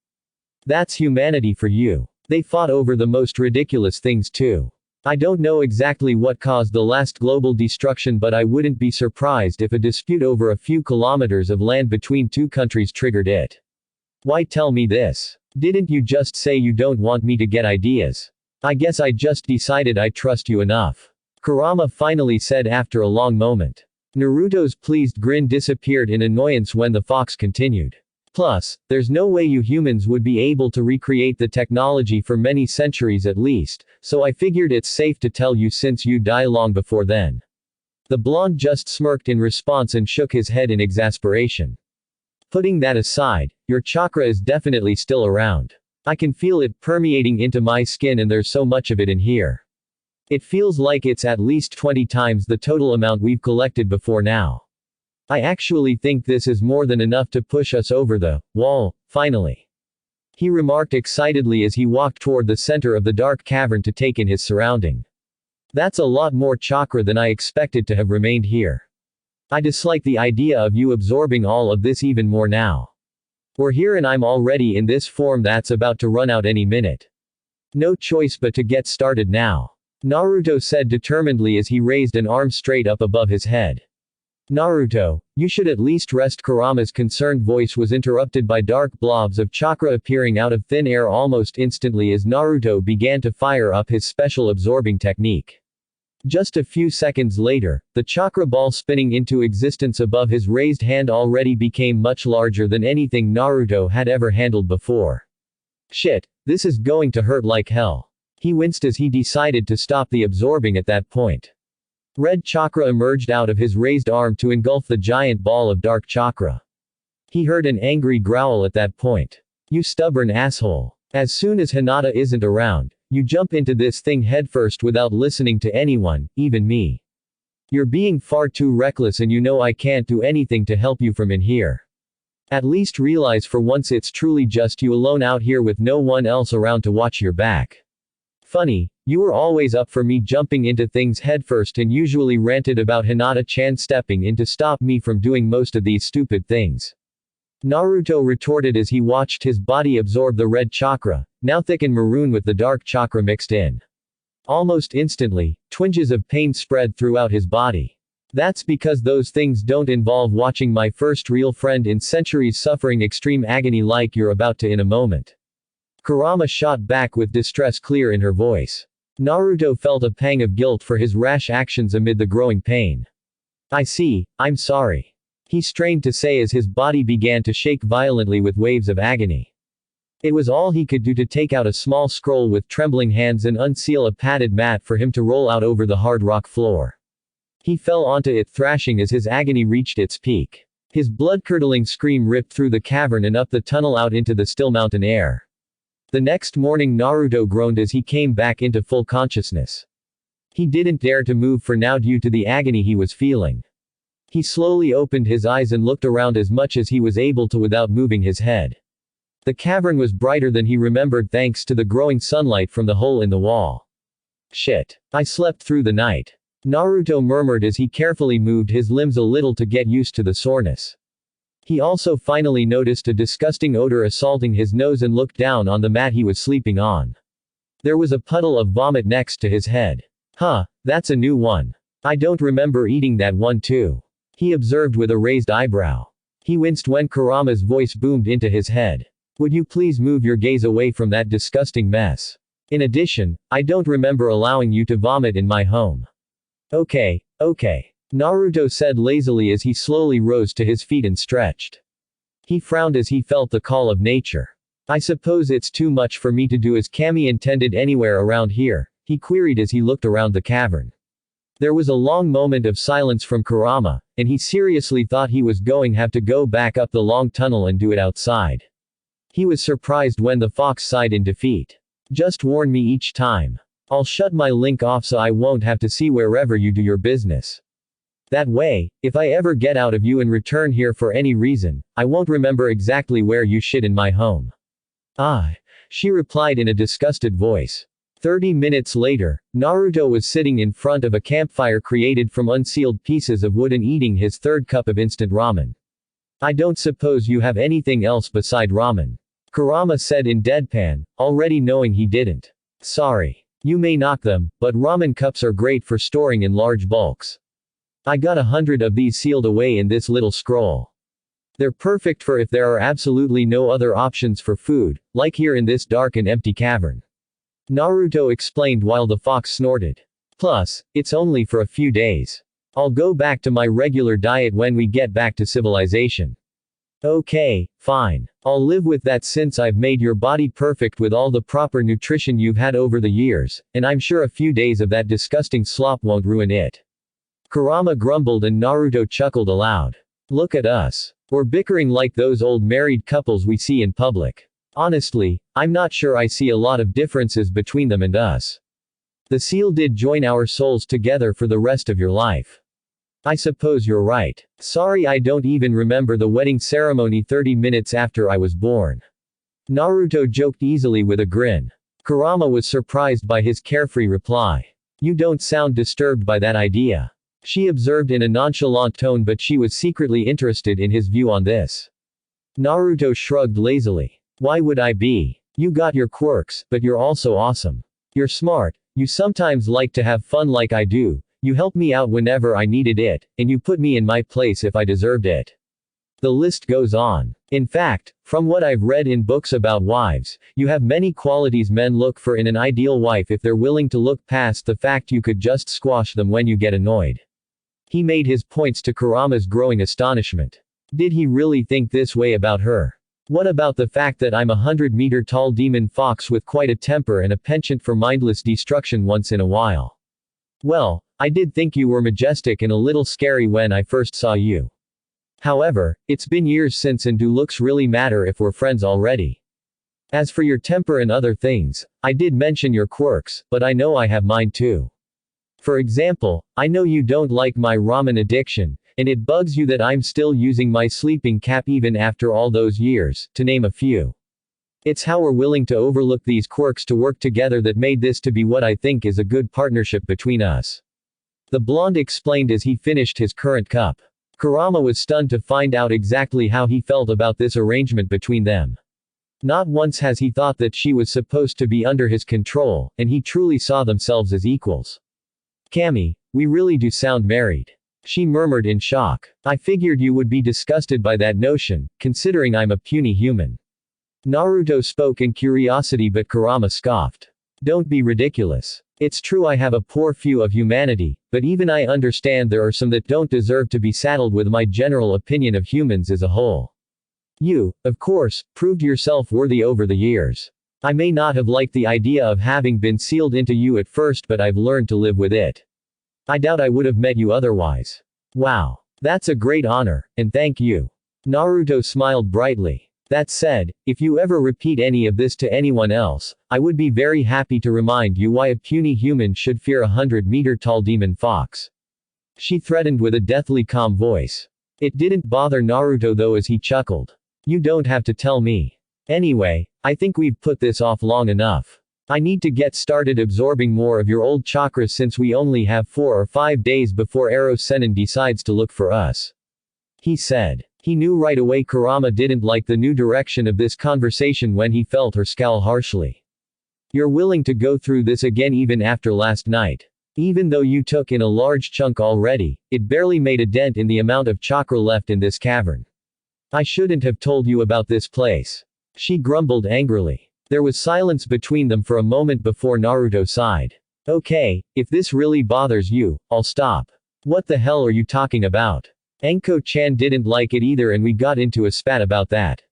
That's humanity for you. They fought over the most ridiculous things too. I don't know exactly what caused the last global destruction, but I wouldn't be surprised if a dispute over a few kilometers of land between two countries triggered it. Why tell me this? Didn't you just say you don't want me to get ideas? I guess I just decided I trust you enough. Kurama finally said after a long moment. Naruto's pleased grin disappeared in annoyance when the fox continued. Plus, there's no way you humans would be able to recreate the technology for many centuries at least, so I figured it's safe to tell you since you die long before then. The blonde just smirked in response and shook his head in exasperation. Putting that aside, your chakra is definitely still around. I can feel it permeating into my skin and there's so much of it in here. It feels like it's at least 20 times the total amount we've collected before now. I actually think this is more than enough to push us over the wall, finally. He remarked excitedly as he walked toward the center of the dark cavern to take in his surrounding. That's a lot more chakra than I expected to have remained here. I dislike the idea of you absorbing all of this even more now. We're here and I'm already in this form that's about to run out any minute. No choice but to get started now. Naruto said determinedly as he raised an arm straight up above his head. Naruto, you should at least rest. Kurama's concerned voice was interrupted by dark blobs of chakra appearing out of thin air almost instantly as Naruto began to fire up his special absorbing technique. Just a few seconds later, the chakra ball spinning into existence above his raised hand already became much larger than anything Naruto had ever handled before. Shit, this is going to hurt like hell. He winced as he decided to stop the absorbing at that point. Red chakra emerged out of his raised arm to engulf the giant ball of dark chakra. He heard an angry growl at that point. You stubborn asshole. As soon as Hinata isn't around, you jump into this thing headfirst without listening to anyone, even me. You're being far too reckless and you know I can't do anything to help you from in here. At least realize for once it's truly just you alone out here with no one else around to watch your back. Funny, you were always up for me jumping into things headfirst and usually ranted about Hinata-chan stepping in to stop me from doing most of these stupid things. Naruto retorted as he watched his body absorb the red chakra, now thick and maroon with the dark chakra mixed in. Almost instantly, twinges of pain spread throughout his body. That's because those things don't involve watching my first real friend in centuries suffering extreme agony like you're about to in a moment. Kurama shot back with distress clear in her voice. Naruto felt a pang of guilt for his rash actions amid the growing pain. I see, I'm sorry. He strained to say as his body began to shake violently with waves of agony. It was all he could do to take out a small scroll with trembling hands and unseal a padded mat for him to roll out over the hard rock floor. He fell onto it thrashing as his agony reached its peak. His blood-curdling scream ripped through the cavern and up the tunnel out into the still mountain air. The next morning Naruto groaned as he came back into full consciousness. He didn't dare to move for now due to the agony he was feeling. He slowly opened his eyes and looked around as much as he was able to without moving his head. The cavern was brighter than he remembered thanks to the growing sunlight from the hole in the wall. Shit. I slept through the night. Naruto murmured as he carefully moved his limbs a little to get used to the soreness. He also finally noticed a disgusting odor assaulting his nose and looked down on the mat he was sleeping on. There was a puddle of vomit next to his head. Huh, that's a new one. I don't remember eating that one too. He observed with a raised eyebrow. He winced when Kurama's voice boomed into his head. Would you please move your gaze away from that disgusting mess? In addition, I don't remember allowing you to vomit in my home. Okay, Naruto said lazily as he slowly rose to his feet and stretched. He frowned as he felt the call of nature. I suppose it's too much for me to do as Kami intended anywhere around here, he queried as he looked around the cavern. There was a long moment of silence from Kurama, and he seriously thought he was going to have to go back up the long tunnel and do it outside. He was surprised when the fox sighed in defeat. Just warn me each time. I'll shut my link off so I won't have to see wherever you do your business. That way, if I ever get out of you and return here for any reason, I won't remember exactly where you shit in my home. Ah, she replied in a disgusted voice. 30 minutes later, Naruto was sitting in front of a campfire created from unsealed pieces of wood and eating his third cup of instant ramen. I don't suppose you have anything else beside ramen. Kurama said in deadpan, already knowing he didn't. Sorry. You may knock them, but ramen cups are great for storing in large bulks. I got 100 of these sealed away in this little scroll. They're perfect for if there are absolutely no other options for food, like here in this dark and empty cavern. Naruto explained while the fox snorted. Plus, it's only for a few days. I'll go back to my regular diet when we get back to civilization. Okay, fine. I'll live with that since I've made your body perfect with all the proper nutrition you've had over the years, and I'm sure a few days of that disgusting slop won't ruin it. Kurama grumbled and Naruto chuckled aloud. Look at us. We're bickering like those old married couples we see in public. Honestly, I'm not sure I see a lot of differences between them and us. The seal did join our souls together for the rest of your life. I suppose you're right. Sorry I don't even remember the wedding ceremony 30 minutes after I was born. Naruto joked easily with a grin. Kurama was surprised by his carefree reply. You don't sound disturbed by that idea. She observed in a nonchalant tone, but she was secretly interested in his view on this. Naruto shrugged lazily. Why would I be? You got your quirks, but you're also awesome. You're smart, you sometimes like to have fun like I do, you helped me out whenever I needed it, and you put me in my place if I deserved it. The list goes on. In fact, from what I've read in books about wives, you have many qualities men look for in an ideal wife if they're willing to look past the fact you could just squash them when you get annoyed. He made his points to Kurama's growing astonishment. Did he really think this way about her? What about the fact that I'm a 100-meter tall demon fox with quite a temper and a penchant for mindless destruction once in a while? Well, I did think you were majestic and a little scary when I first saw you. However, it's been years since, and do looks really matter if we're friends already? As for your temper and other things, I did mention your quirks, but I know I have mine too. For example, I know you don't like my ramen addiction, and it bugs you that I'm still using my sleeping cap even after all those years, to name a few. It's how we're willing to overlook these quirks to work together that made this to be what I think is a good partnership between us. The blonde explained as he finished his current cup. Kurama was stunned to find out exactly how he felt about this arrangement between them. Not once has he thought that she was supposed to be under his control, and he truly saw themselves as equals. Kami, we really do sound married. She murmured in shock. I figured you would be disgusted by that notion, considering I'm a puny human. Naruto spoke in curiosity, but Kurama scoffed. Don't be ridiculous. It's true I have a poor view of humanity, but even I understand there are some that don't deserve to be saddled with my general opinion of humans as a whole. You, of course, proved yourself worthy over the years. I may not have liked the idea of having been sealed into you at first, but I've learned to live with it. I doubt I would have met you otherwise. Wow. That's a great honor, and thank you. Naruto smiled brightly. That said, if you ever repeat any of this to anyone else, I would be very happy to remind you why a puny human should fear a 100-meter tall demon fox. She threatened with a deathly calm voice. It didn't bother Naruto though, as he chuckled. You don't have to tell me. Anyway, I think we've put this off long enough. I need to get started absorbing more of your old chakras since we only have 4 or 5 days before Ero Sennin decides to look for us. He said. He knew right away Kurama didn't like the new direction of this conversation when he felt her scowl harshly. You're willing to go through this again even after last night. Even though you took in a large chunk already, it barely made a dent in the amount of chakra left in this cavern. I shouldn't have told you about this place. She grumbled angrily. There was silence between them for a moment before Naruto sighed. Okay, if this really bothers you, I'll stop. What the hell are you talking about? Anko-chan didn't like it either, and we got into a spat about that.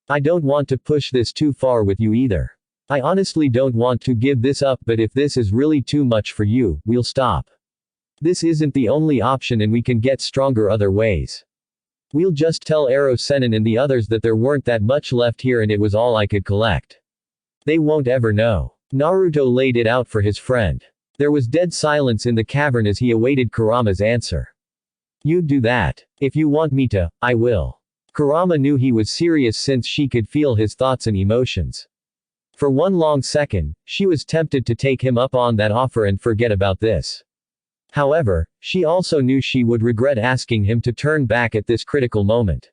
I don't want to push this too far with you either. I honestly don't want to give this up, but if this is really too much for you, we'll stop. This isn't the only option, and we can get stronger other ways. We'll just tell Ero Sennin and the others that there weren't that much left here and it was all I could collect. They won't ever know. Naruto laid it out for his friend. There was dead silence in the cavern as he awaited Kurama's answer. You do that. If you want me to, I will. Kurama knew he was serious since she could feel his thoughts and emotions. For one long second, she was tempted to take him up on that offer and forget about this. However, she also knew she would regret asking him to turn back at this critical moment.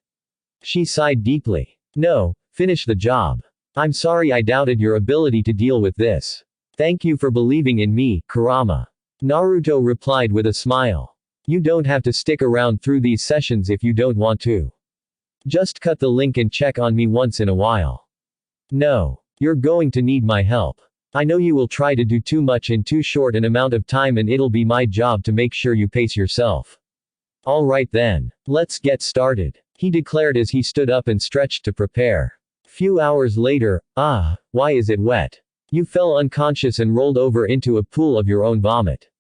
She sighed deeply. No, finish the job. I'm sorry I doubted your ability to deal with this. Thank you for believing in me, Kurama. Naruto replied with a smile. You don't have to stick around through these sessions if you don't want to. Just cut the link and check on me once in a while. No. You're going to need my help. I know you will try to do too much in too short an amount of time and it'll be my job to make sure you pace yourself. Alright then. Let's get started. He declared as he stood up and stretched to prepare. Few hours later, why is it wet? You fell unconscious and rolled over into a pool of your own vomit.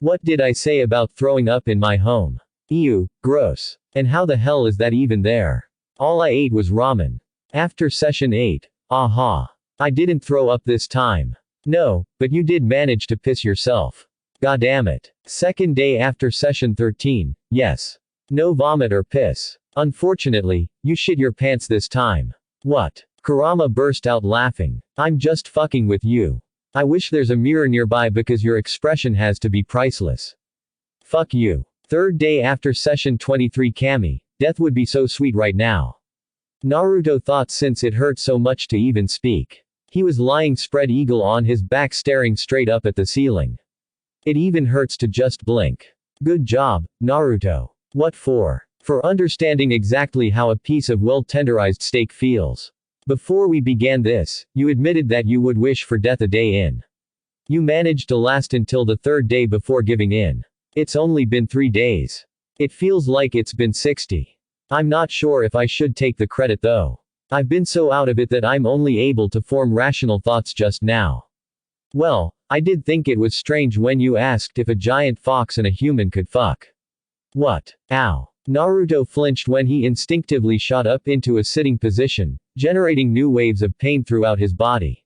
What did I say about throwing up in my home? Ew, gross. And how the hell is that even there? All I ate was ramen. After session 8. Aha. I didn't throw up this time. No, but you did manage to piss yourself. Goddammit. Second day after session 13, yes. No vomit or piss. Unfortunately, you shit your pants this time. What? Kurama burst out laughing. I'm just fucking with you. I wish there's a mirror nearby because your expression has to be priceless. Fuck you. Third day after session 23 Kami, death would be so sweet right now. Naruto thought since it hurt so much to even speak. He was lying spread eagle on his back staring straight up at the ceiling. It even hurts to just blink. Good job, Naruto. What for? For understanding exactly how a piece of well-tenderized steak feels. Before we began this, you admitted that you would wish for death a day in. You managed to last until the third day before giving in. It's only been 3 days. It feels like it's been 60. I'm not sure if I should take the credit though. I've been so out of it that I'm only able to form rational thoughts just now. Well, I did think it was strange when you asked if a giant fox and a human could fuck. What? Ow. Naruto flinched when he instinctively shot up into a sitting position, generating new waves of pain throughout his body.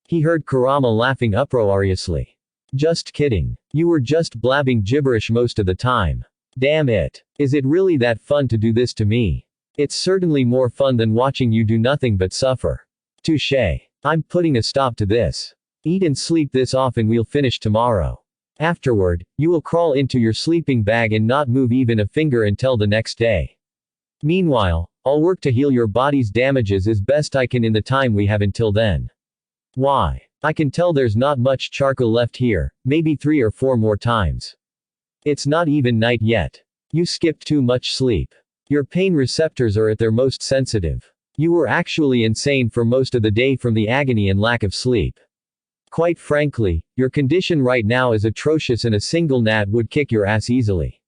He heard Kurama laughing uproariously. Just kidding. You were just blabbing gibberish most of the time. Damn it. Is it really that fun to do this to me? It's certainly more fun than watching you do nothing but suffer. Touché. I'm putting a stop to this. Eat and sleep this off and we'll finish tomorrow. Afterward, you will crawl into your sleeping bag and not move even a finger until the next day. Meanwhile, I'll work to heal your body's damages as best I can in the time we have until then. Why? I can tell there's not much charcoal left here, maybe 3 or 4 more times. It's not even night yet. You skipped too much sleep. Your pain receptors are at their most sensitive. You were actually insane for most of the day from the agony and lack of sleep. Quite frankly, your condition right now is atrocious and a single gnat would kick your ass easily.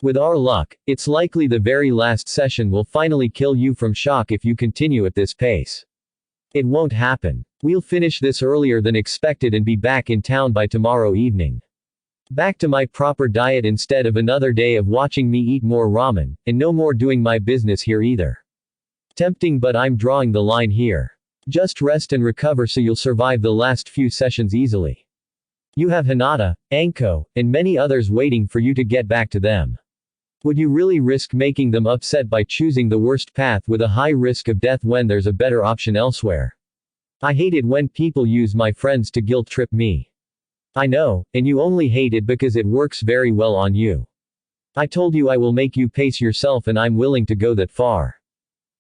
With our luck, it's likely the very last session will finally kill you from shock if you continue at this pace. It won't happen. We'll finish this earlier than expected and be back in town by tomorrow evening. Back to my proper diet instead of another day of watching me eat more ramen, and no more doing my business here either. Tempting, but I'm drawing the line here. Just rest and recover so you'll survive the last few sessions easily. You have Hinata, Anko, and many others waiting for you to get back to them. Would you really risk making them upset by choosing the worst path with a high risk of death when there's a better option elsewhere? I hate it when people use my friends to guilt trip me. I know, and you only hate it because it works very well on you. I told you I will make you pace yourself and I'm willing to go that far.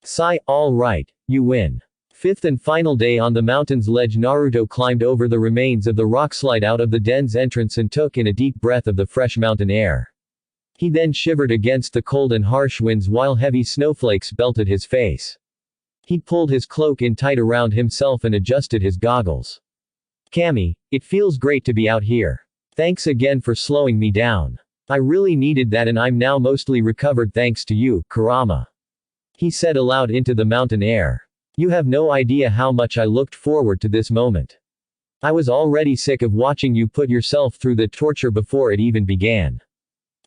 Sigh, all right, you win. Fifth and final day on the mountain's ledge, Naruto climbed over the remains of the rockslide out of the den's entrance and took in a deep breath of the fresh mountain air. He then shivered against the cold and harsh winds while heavy snowflakes belted his face. He pulled his cloak in tight around himself and adjusted his goggles. Kami, it feels great to be out here. Thanks again for slowing me down. I really needed that and I'm now mostly recovered thanks to you, Kurama. He said aloud into the mountain air. You have no idea how much I looked forward to this moment. I was already sick of watching you put yourself through the torture before it even began.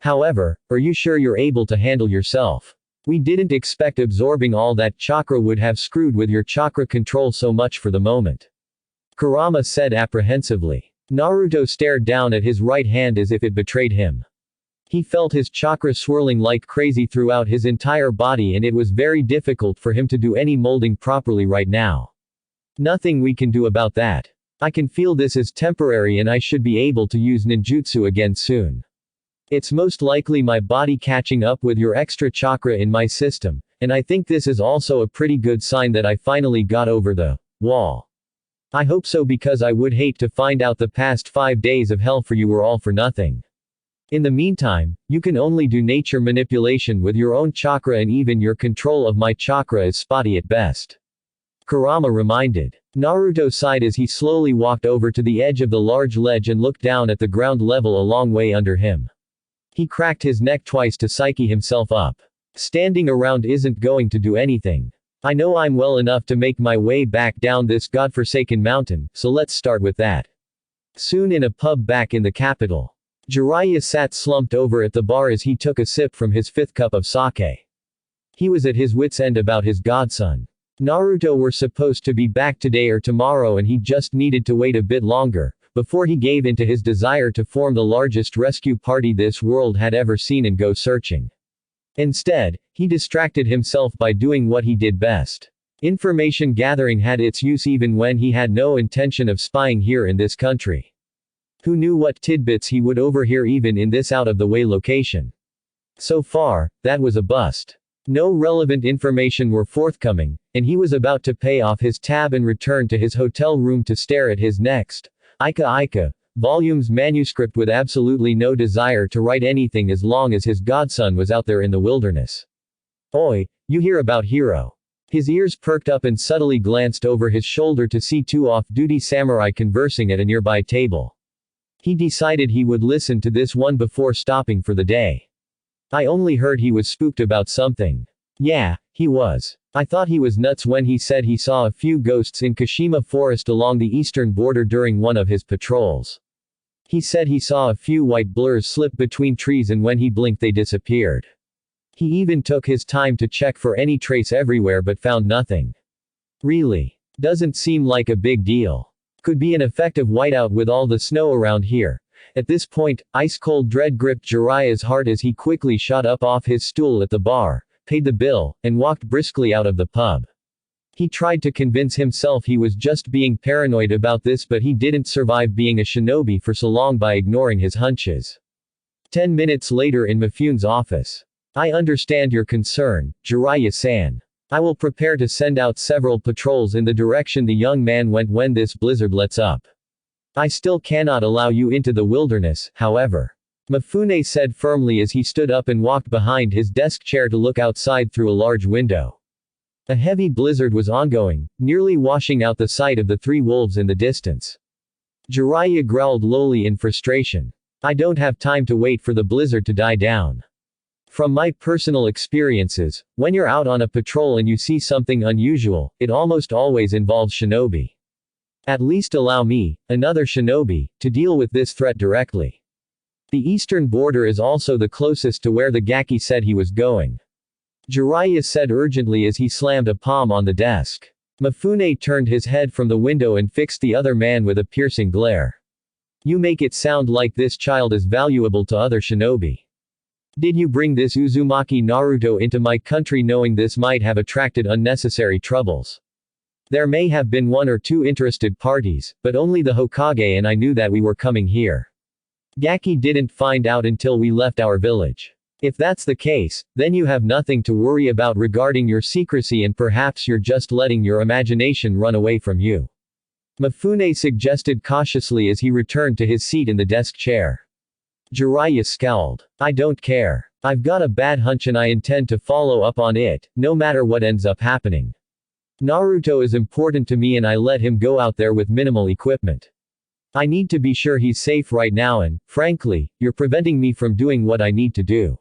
However, are you sure you're able to handle yourself? We didn't expect absorbing all that chakra would have screwed with your chakra control so much for the moment. Kurama said apprehensively. Naruto stared down at his right hand as if it betrayed him. He felt his chakra swirling like crazy throughout his entire body, and it was very difficult for him to do any molding properly right now. Nothing we can do about that. I can feel this is temporary and I should be able to use ninjutsu again soon. It's most likely my body catching up with your extra chakra in my system, and I think this is also a pretty good sign that I finally got over the wall. I hope so, because I would hate to find out the past 5 days of hell for you were all for nothing. In the meantime, you can only do nature manipulation with your own chakra, and even your control of my chakra is spotty at best. Kurama reminded. Naruto sighed as he slowly walked over to the edge of the large ledge and looked down at the ground level a long way under him. He cracked his neck twice to psyche himself up. Standing around isn't going to do anything. I know I'm well enough to make my way back down this godforsaken mountain, so let's start with that. Soon in a pub back in the capital, Jiraiya sat slumped over at the bar as he took a sip from his 5th cup of sake. He was at his wit's end about his godson. Naruto were supposed to be back today or tomorrow, and he just needed to wait a bit longer before he gave in to his desire to form the largest rescue party this world had ever seen and go searching. Instead, he distracted himself by doing what he did best. Information gathering had its use even when he had no intention of spying here in this country. Who knew what tidbits he would overhear even in this out-of-the-way location? So far, that was a bust. No relevant information were forthcoming, and he was about to pay off his tab and return to his hotel room to stare at his next Ika volumes manuscript with absolutely no desire to write anything as long as his godson was out there in the wilderness. Oi, you hear about Hiro? His ears perked up and subtly glanced over his shoulder to see 2 off-duty samurai conversing at a nearby table. He decided he would listen to this one before stopping for the day. I only heard he was spooked about something. Yeah, he was. I thought he was nuts when he said he saw a few ghosts in Kashima Forest along the eastern border during one of his patrols. He said he saw a few white blurs slip between trees, and when he blinked they disappeared. He even took his time to check for any trace everywhere but found nothing. Really? Doesn't seem like a big deal. Could be an effective whiteout with all the snow around here. At this point, ice-cold dread gripped Jiraiya's heart as he quickly shot up off his stool at the bar, paid the bill, and walked briskly out of the pub. He tried to convince himself he was just being paranoid about this, but he didn't survive being a shinobi for so long by ignoring his hunches. 10 minutes later in Mifune's office. I understand your concern, Jiraiya-san. I will prepare to send out several patrols in the direction the young man went when this blizzard lets up. I still cannot allow you into the wilderness, however. Mifune said firmly as he stood up and walked behind his desk chair to look outside through a large window. A heavy blizzard was ongoing, nearly washing out the sight of the 3 wolves in the distance. Jiraiya growled lowly in frustration. I don't have time to wait for the blizzard to die down. From my personal experiences, when you're out on a patrol and you see something unusual, it almost always involves shinobi. At least allow me, another shinobi, to deal with this threat directly. The eastern border is also the closest to where the Gaki said he was going. Jiraiya said urgently as he slammed a palm on the desk. Mifune turned his head from the window and fixed the other man with a piercing glare. You make it sound like this child is valuable to other shinobi. Did you bring this Uzumaki Naruto into my country knowing this might have attracted unnecessary troubles? There may have been 1 or 2 interested parties, but only the Hokage and I knew that we were coming here. Gaki didn't find out until we left our village. If that's the case, then you have nothing to worry about regarding your secrecy, and perhaps you're just letting your imagination run away from you. Mifune suggested cautiously as he returned to his seat in the desk chair. Jiraiya scowled. I don't care. I've got a bad hunch and I intend to follow up on it, no matter what ends up happening. Naruto is important to me and I let him go out there with minimal equipment. I need to be sure he's safe right now, and, frankly, you're preventing me from doing what I need to do.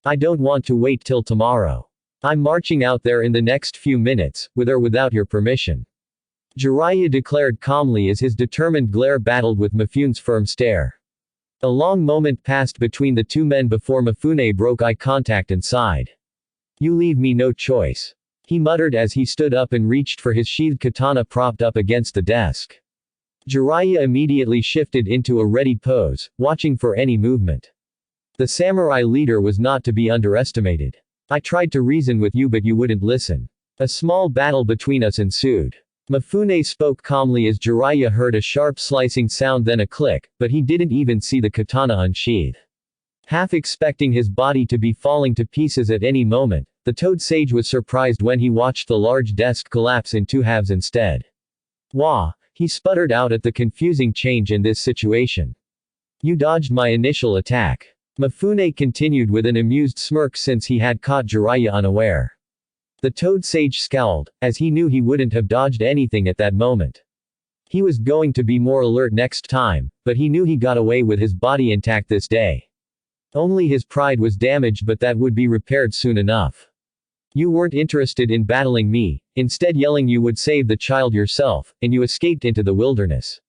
I don't want to wait till tomorrow. I'm marching out there in the next few minutes, with or without your permission. Jiraiya declared calmly as his determined glare battled with Mifune's firm stare. A long moment passed between the 2 men before Mifune broke eye contact and sighed. You leave me no choice. He muttered as he stood up and reached for his sheathed katana propped up against the desk. Jiraiya immediately shifted into a ready pose, watching for any movement. The samurai leader was not to be underestimated. I tried to reason with you but you wouldn't listen. A small battle between us ensued. Mifune spoke calmly as Jiraiya heard a sharp slicing sound then a click, but he didn't even see the katana unsheathe. Half expecting his body to be falling to pieces at any moment, the Toad Sage was surprised when he watched the large desk collapse in two halves instead. Wah! He sputtered out at the confusing change in this situation. You dodged my initial attack. Mifune continued with an amused smirk since he had caught Jiraiya unaware. The Toad Sage scowled, as he knew he wouldn't have dodged anything at that moment. He was going to be more alert next time, but he knew he got away with his body intact this day. Only his pride was damaged but that would be repaired soon enough. You weren't interested in battling me, instead yelling you would save the child yourself, and you escaped into the wilderness.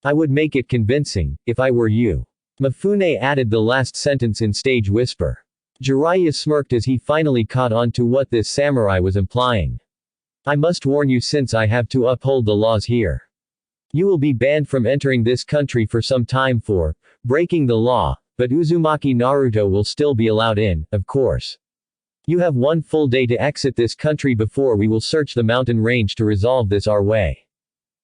I would make it convincing, if I were you. Mifune added the last sentence in stage whisper. Jiraiya smirked as he finally caught on to what this samurai was implying. I must warn you since I have to uphold the laws here. You will be banned from entering this country for some time for breaking the law, but Uzumaki Naruto will still be allowed in, of course. You have one full day to exit this country before we will search the mountain range to resolve this our way.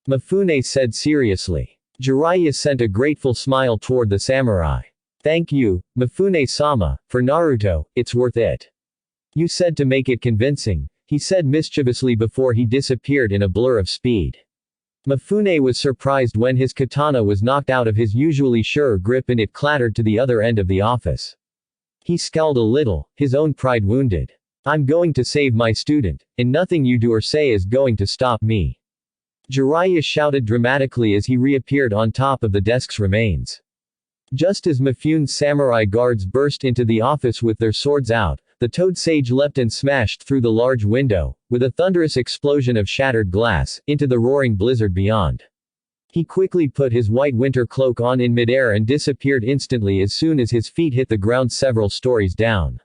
Mifune said seriously. Jiraiya sent a grateful smile toward the samurai. Thank you, Mifune-sama, for Naruto, it's worth it. You said to make it convincing, he said mischievously before he disappeared in a blur of speed. Mifune was surprised when his katana was knocked out of his usually sure grip and it clattered to the other end of the office. He scowled a little, his own pride wounded. I'm going to save my student, and nothing you do or say is going to stop me. Jiraiya shouted dramatically as he reappeared on top of the desk's remains. Just as Mifune's samurai guards burst into the office with their swords out, the Toad Sage leapt and smashed through the large window, with a thunderous explosion of shattered glass, into the roaring blizzard beyond. He quickly put his white winter cloak on in midair and disappeared instantly as soon as his feet hit the ground several stories down.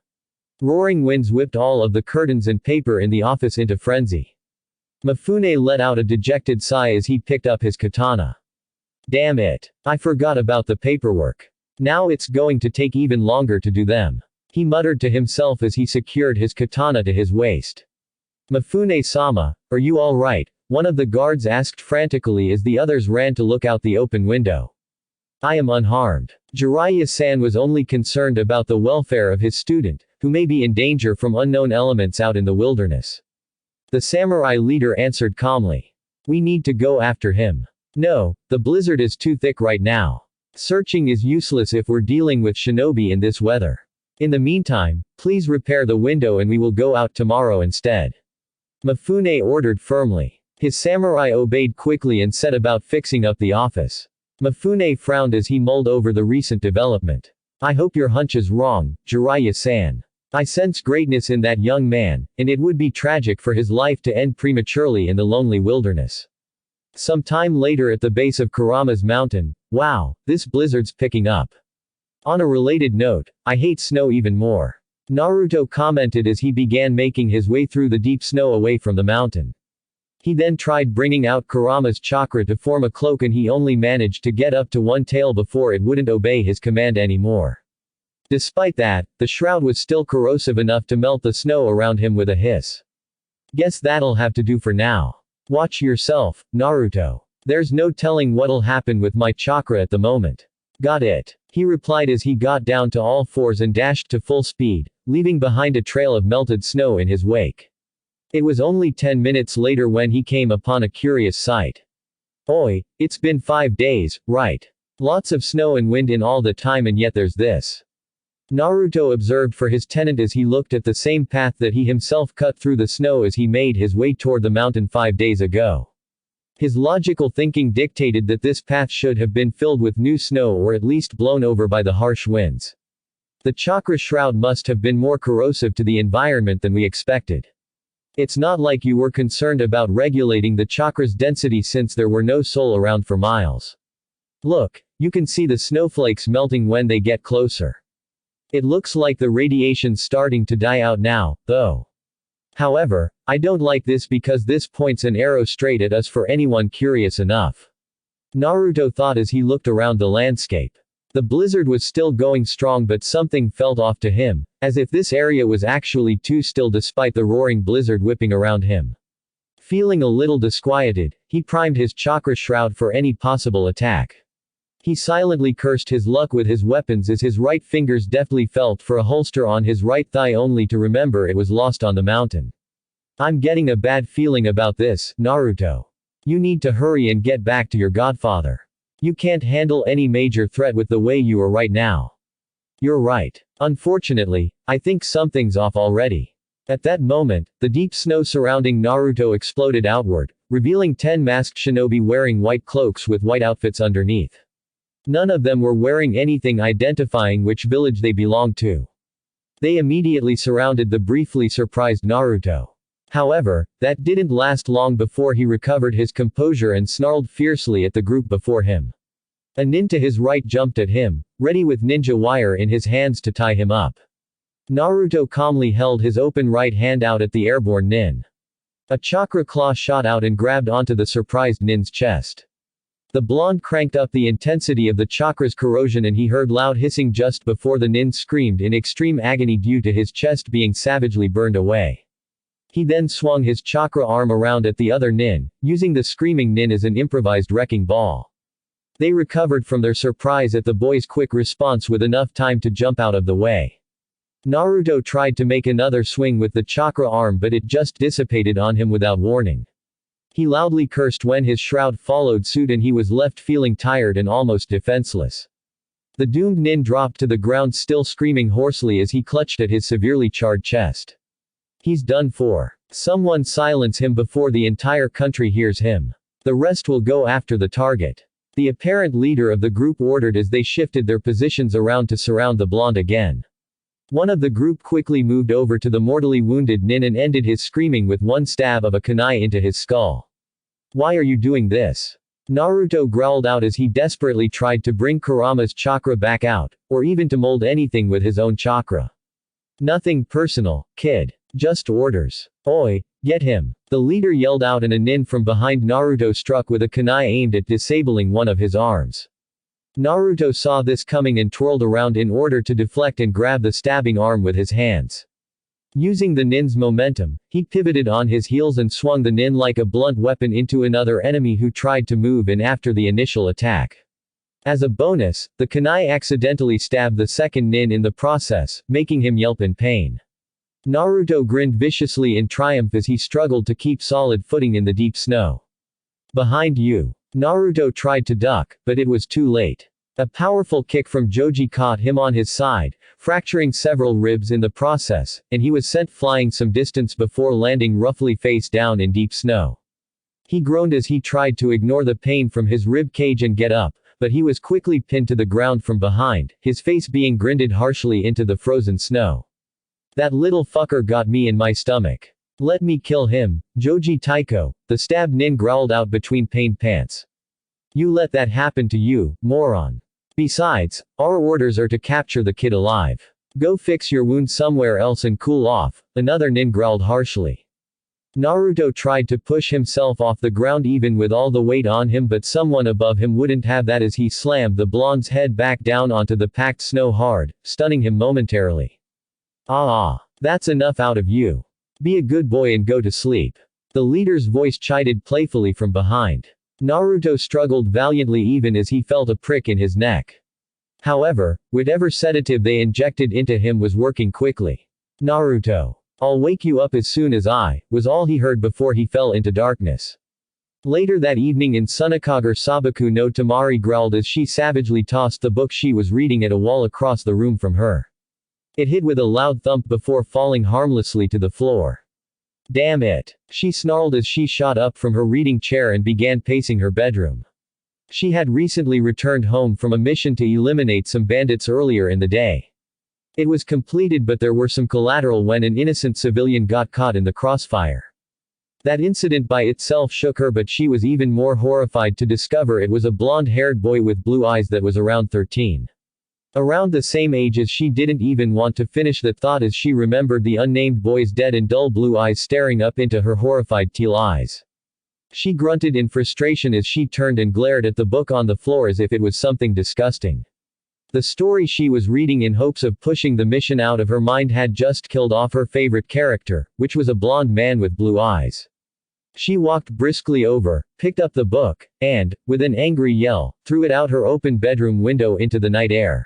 Roaring winds whipped all of the curtains and paper in the office into frenzy. Mifune let out a dejected sigh as he picked up his katana. Damn it. I forgot about the paperwork. Now it's going to take even longer to do them. He muttered to himself as he secured his katana to his waist. Mifune-sama, are you all right? One of the guards asked frantically as the others ran to look out the open window. I am unharmed. Jiraiya-san was only concerned about the welfare of his student, who may be in danger from unknown elements out in the wilderness. The samurai leader answered calmly. We need to go after him. No, the blizzard is too thick right now. Searching is useless if we're dealing with shinobi in this weather. In the meantime, please repair the window and we will go out tomorrow instead. Mifune ordered firmly. His samurai obeyed quickly and set about fixing up the office. Mifune frowned as he mulled over the recent development. I hope your hunch is wrong, Jiraiya-san. I sense greatness in that young man, and it would be tragic for his life to end prematurely in the lonely wilderness. Some time later at the base of Kurama's mountain, wow, this blizzard's picking up. On a related note, I hate snow even more. Naruto commented as he began making his way through the deep snow away from the mountain. He then tried bringing out Kurama's chakra to form a cloak and he only managed to get up to one tail before it wouldn't obey his command anymore. Despite that, the shroud was still corrosive enough to melt the snow around him with a hiss. Guess that'll have to do for now. Watch yourself, Naruto. There's no telling what'll happen with my chakra at the moment. Got it. He replied as he got down to all fours and dashed to full speed, leaving behind a trail of melted snow in his wake. It was only 10 minutes later when he came upon a curious sight. Oi, it's been 5 days, right? Lots of snow and wind in all the time and yet there's this. Naruto observed for his tenant as he looked at the same path that he himself cut through the snow as he made his way toward the mountain 5 days ago. His logical thinking dictated that this path should have been filled with new snow or at least blown over by the harsh winds. The chakra shroud must have been more corrosive to the environment than we expected. It's not like you were concerned about regulating the chakra's density since there were no soul around for miles. Look, you can see the snowflakes melting when they get closer. It looks like the radiation's starting to die out now, though. However, I don't like this because this points an arrow straight at us for anyone curious enough. Naruto thought as he looked around the landscape. The blizzard was still going strong, but something felt off to him, as if this area was actually too still despite the roaring blizzard whipping around him. Feeling a little disquieted, he primed his chakra shroud for any possible attack. He silently cursed his luck with his weapons as his right fingers deftly felt for a holster on his right thigh only to remember it was lost on the mountain. I'm getting a bad feeling about this, Naruto. You need to hurry and get back to your godfather. You can't handle any major threat with the way you are right now. You're right. Unfortunately, I think something's off already. At that moment, the deep snow surrounding Naruto exploded outward, revealing 10 masked shinobi wearing white cloaks with white outfits underneath. None of them were wearing anything identifying which village they belonged to. They immediately surrounded the briefly surprised Naruto. However, that didn't last long before he recovered his composure and snarled fiercely at the group before him. A nin to his right jumped at him, ready with ninja wire in his hands to tie him up. Naruto calmly held his open right hand out at the airborne nin. A chakra claw shot out and grabbed onto the surprised nin's chest. The blonde cranked up the intensity of the chakra's corrosion and he heard loud hissing just before the nin screamed in extreme agony due to his chest being savagely burned away. He then swung his chakra arm around at the other nin, using the screaming nin as an improvised wrecking ball. They recovered from their surprise at the boy's quick response with enough time to jump out of the way. Naruto tried to make another swing with the chakra arm but it just dissipated on him without warning. He loudly cursed when his shroud followed suit and he was left feeling tired and almost defenseless. The doomed nin dropped to the ground still screaming hoarsely as he clutched at his severely charred chest. He's done for. Someone silence him before the entire country hears him. The rest will go after the target. The apparent leader of the group ordered as they shifted their positions around to surround the blonde again. One of the group quickly moved over to the mortally wounded nin and ended his screaming with one stab of a kunai into his skull. Why are you doing this? Naruto growled out as he desperately tried to bring Kurama's chakra back out, or even to mold anything with his own chakra. Nothing personal, kid. Just orders. Oi, get him. The leader yelled out and a nin from behind Naruto struck with a kunai aimed at disabling one of his arms. Naruto saw this coming and twirled around in order to deflect and grab the stabbing arm with his hands. Using the nin's momentum, he pivoted on his heels and swung the nin like a blunt weapon into another enemy who tried to move in after the initial attack. As a bonus, the kunai accidentally stabbed the second nin in the process, making him yelp in pain. Naruto grinned viciously in triumph as he struggled to keep solid footing in the deep snow. Behind you. Naruto tried to duck, but it was too late. A powerful kick from Joji caught him on his side, fracturing several ribs in the process, and he was sent flying some distance before landing roughly face down in deep snow. He groaned as he tried to ignore the pain from his rib cage and get up, but he was quickly pinned to the ground from behind, his face being grinded harshly into the frozen snow. That little fucker got me in my stomach. Let me kill him, Joji Taiko, the stabbed nin growled out between pained pants. You let that happen to you, moron. Besides, our orders are to capture the kid alive. Go fix your wound somewhere else and cool off, another nin growled harshly. Naruto tried to push himself off the ground even with all the weight on him, but someone above him wouldn't have that as he slammed the blonde's head back down onto the packed snow hard, stunning him momentarily. That's enough out of you. Be a good boy and go to sleep. The leader's voice chided playfully from behind. Naruto struggled valiantly even as he felt a prick in his neck. However, whatever sedative they injected into him was working quickly. Naruto. I'll wake you up as soon as was all he heard before he fell into darkness. Later that evening in Sunakagure, Sabaku no Tamari growled as she savagely tossed the book she was reading at a wall across the room from her. It hit with a loud thump before falling harmlessly to the floor. Damn it! She snarled as she shot up from her reading chair and began pacing her bedroom. She had recently returned home from a mission to eliminate some bandits earlier in the day. It was completed, but there were some collateral when an innocent civilian got caught in the crossfire. That incident by itself shook her, but she was even more horrified to discover it was a blonde-haired boy with blue eyes that was around 13. Around the same age as she. Didn't even want to finish that thought as she remembered the unnamed boy's dead and dull blue eyes staring up into her horrified teal eyes. She grunted in frustration as she turned and glared at the book on the floor as if it was something disgusting. The story she was reading in hopes of pushing the mission out of her mind had just killed off her favorite character, which was a blonde man with blue eyes. She walked briskly over, picked up the book, and, with an angry yell, threw it out her open bedroom window into the night air.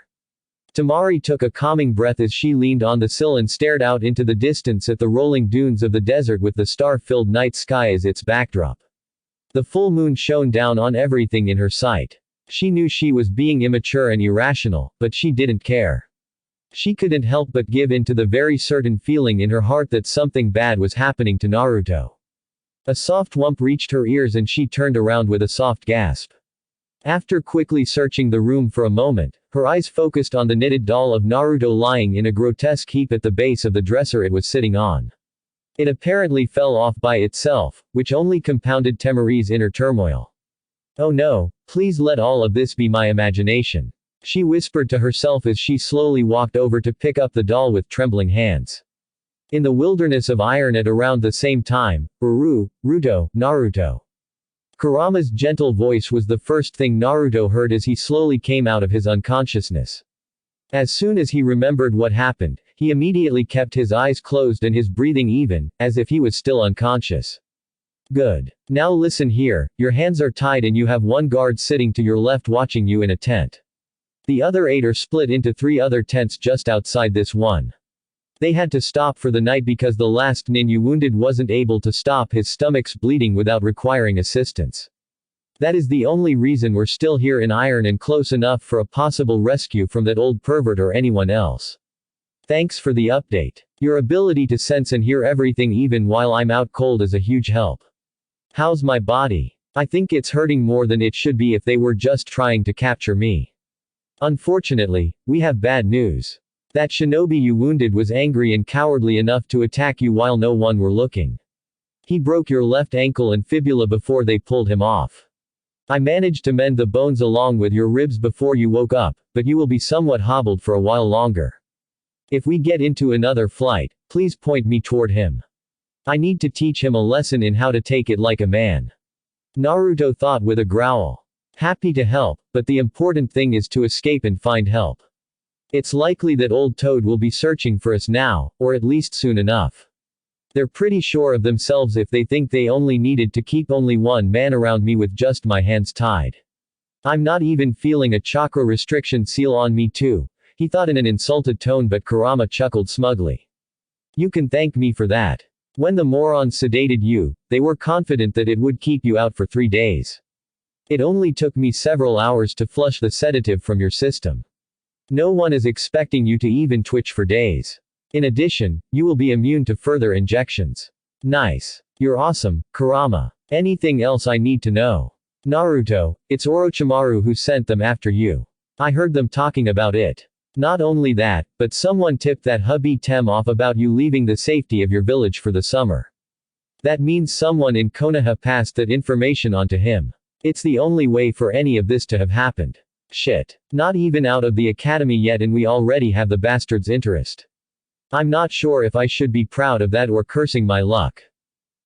Tamari took a calming breath as she leaned on the sill and stared out into the distance at the rolling dunes of the desert with the star-filled night sky as its backdrop. The full moon shone down on everything in her sight. She knew she was being immature and irrational, but she didn't care. She couldn't help but give in to the very certain feeling in her heart that something bad was happening to Naruto. A soft whump reached her ears and she turned around with a soft gasp. After quickly searching the room for a moment, her eyes focused on the knitted doll of Naruto lying in a grotesque heap at the base of the dresser it was sitting on. It apparently fell off by itself, which only compounded Tamari's inner turmoil. Oh no, please let all of this be my imagination, she whispered to herself as she slowly walked over to pick up the doll with trembling hands. In the wilderness of iron at around the same time, Naruto. Kurama's gentle voice was the first thing Naruto heard as he slowly came out of his unconsciousness. As soon as he remembered what happened, he immediately kept his eyes closed and his breathing even, as if he was still unconscious. Good. Now listen here, your hands are tied and you have one guard sitting to your left watching you in a tent. The other 8 are split into 3 other tents just outside this one. They had to stop for the night because the last nin you wounded wasn't able to stop his stomach's bleeding without requiring assistance. That is the only reason we're still here in iron and close enough for a possible rescue from that old pervert or anyone else. Thanks for the update. Your ability to sense and hear everything even while I'm out cold is a huge help. How's my body? I think it's hurting more than it should be if they were just trying to capture me. Unfortunately, we have bad news. That shinobi you wounded was angry and cowardly enough to attack you while no one were looking. He broke your left ankle and fibula before they pulled him off. I managed to mend the bones along with your ribs before you woke up, but you will be somewhat hobbled for a while longer. If we get into another flight, please point me toward him. I need to teach him a lesson in how to take it like a man. Naruto thought with a growl. Happy to help, but the important thing is to escape and find help. It's likely that old Toad will be searching for us now, or at least soon enough. They're pretty sure of themselves if they think they only needed to keep only one man around me with just my hands tied. I'm not even feeling a chakra restriction seal on me too, he thought in an insulted tone, but Kurama chuckled smugly. You can thank me for that. When the morons sedated you, they were confident that it would keep you out for 3 days. It only took me several hours to flush the sedative from your system. No one is expecting you to even twitch for days. In addition, you will be immune to further injections. Nice. You're awesome, Kurama. Anything else I need to know? Naruto, it's Orochimaru who sent them after you. I heard them talking about it. Not only that, but someone tipped that hubby Tem off about you leaving the safety of your village for the summer. That means someone in Konoha passed that information on to him. It's the only way for any of this to have happened. Shit. Not even out of the academy yet and we already have the bastard's interest. I'm not sure if I should be proud of that or cursing my luck.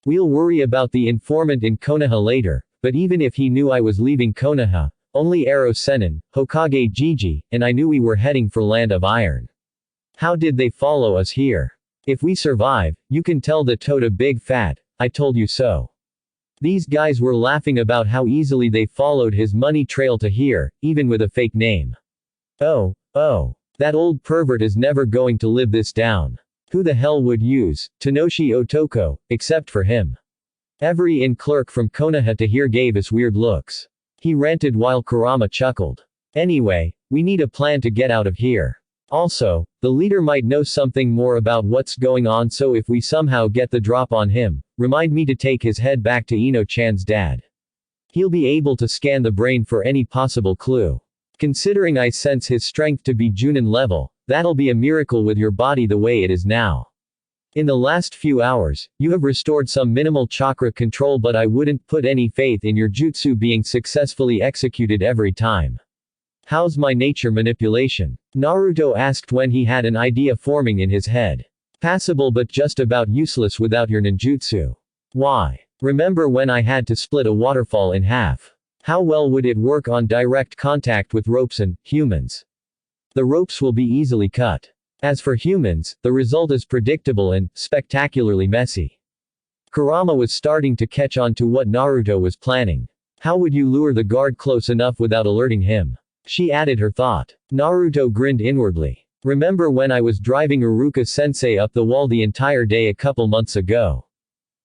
We'll worry about the informant in Konoha later, but even if he knew I was leaving Konoha, only Ero Sennin, Hokage Jiji, and I knew we were heading for Land of Iron. How did they follow us here? If we survive, you can tell the Toad a big fat, I told you so. These guys were laughing about how easily they followed his money trail to here, even with a fake name. Oh, that old pervert is never going to live this down. Who the hell would use Tenoshi Otoko, except for him? Every inn clerk from Konoha to here gave us weird looks. He ranted while Kurama chuckled. Anyway, we need a plan to get out of here. Also, the leader might know something more about what's going on, so if we somehow get the drop on him, remind me to take his head back to Ino-chan's dad. He'll be able to scan the brain for any possible clue. Considering I sense his strength to be Junin level, that'll be a miracle with your body the way it is now. In the last few hours, you have restored some minimal chakra control, but I wouldn't put any faith in your jutsu being successfully executed every time. How's my nature manipulation? Naruto asked when he had an idea forming in his head. Passable but just about useless without your ninjutsu. Why? Remember when I had to split a waterfall in half? How well would it work on direct contact with ropes and humans? The ropes will be easily cut. As for humans, the result is predictable and spectacularly messy. Kurama was starting to catch on to what Naruto was planning. How would you lure the guard close enough without alerting him? She added her thought. Naruto grinned inwardly. Remember when I was driving Iruka-sensei up the wall the entire day a couple months ago?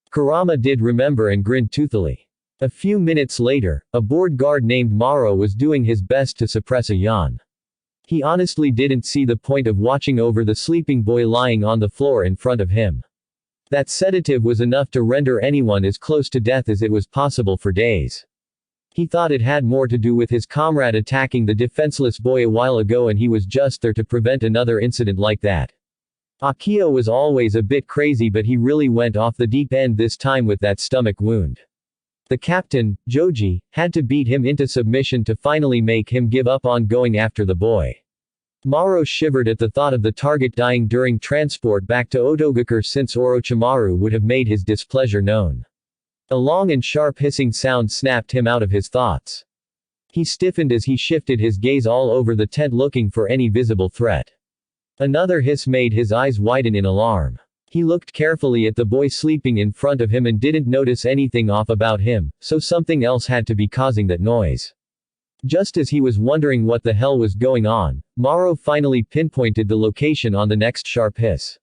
Kurama did remember and grinned toothily. A few minutes later, a bored guard named Maro was doing his best to suppress a yawn. He honestly didn't see the point of watching over the sleeping boy lying on the floor in front of him. That sedative was enough to render anyone as close to death as it was possible for days. He thought it had more to do with his comrade attacking the defenseless boy a while ago and he was just there to prevent another incident like that. Akio was always a bit crazy but he really went off the deep end this time with that stomach wound. The captain, Joji, had to beat him into submission to finally make him give up on going after the boy. Maro shivered at the thought of the target dying during transport back to Otogakure since Orochimaru would have made his displeasure known. A long and sharp hissing sound snapped him out of his thoughts. He stiffened as he shifted his gaze all over the tent looking for any visible threat. Another hiss made his eyes widen in alarm. He looked carefully at the boy sleeping in front of him and didn't notice anything off about him, so something else had to be causing that noise. Just as he was wondering what the hell was going on, Maro finally pinpointed the location on the next sharp hiss.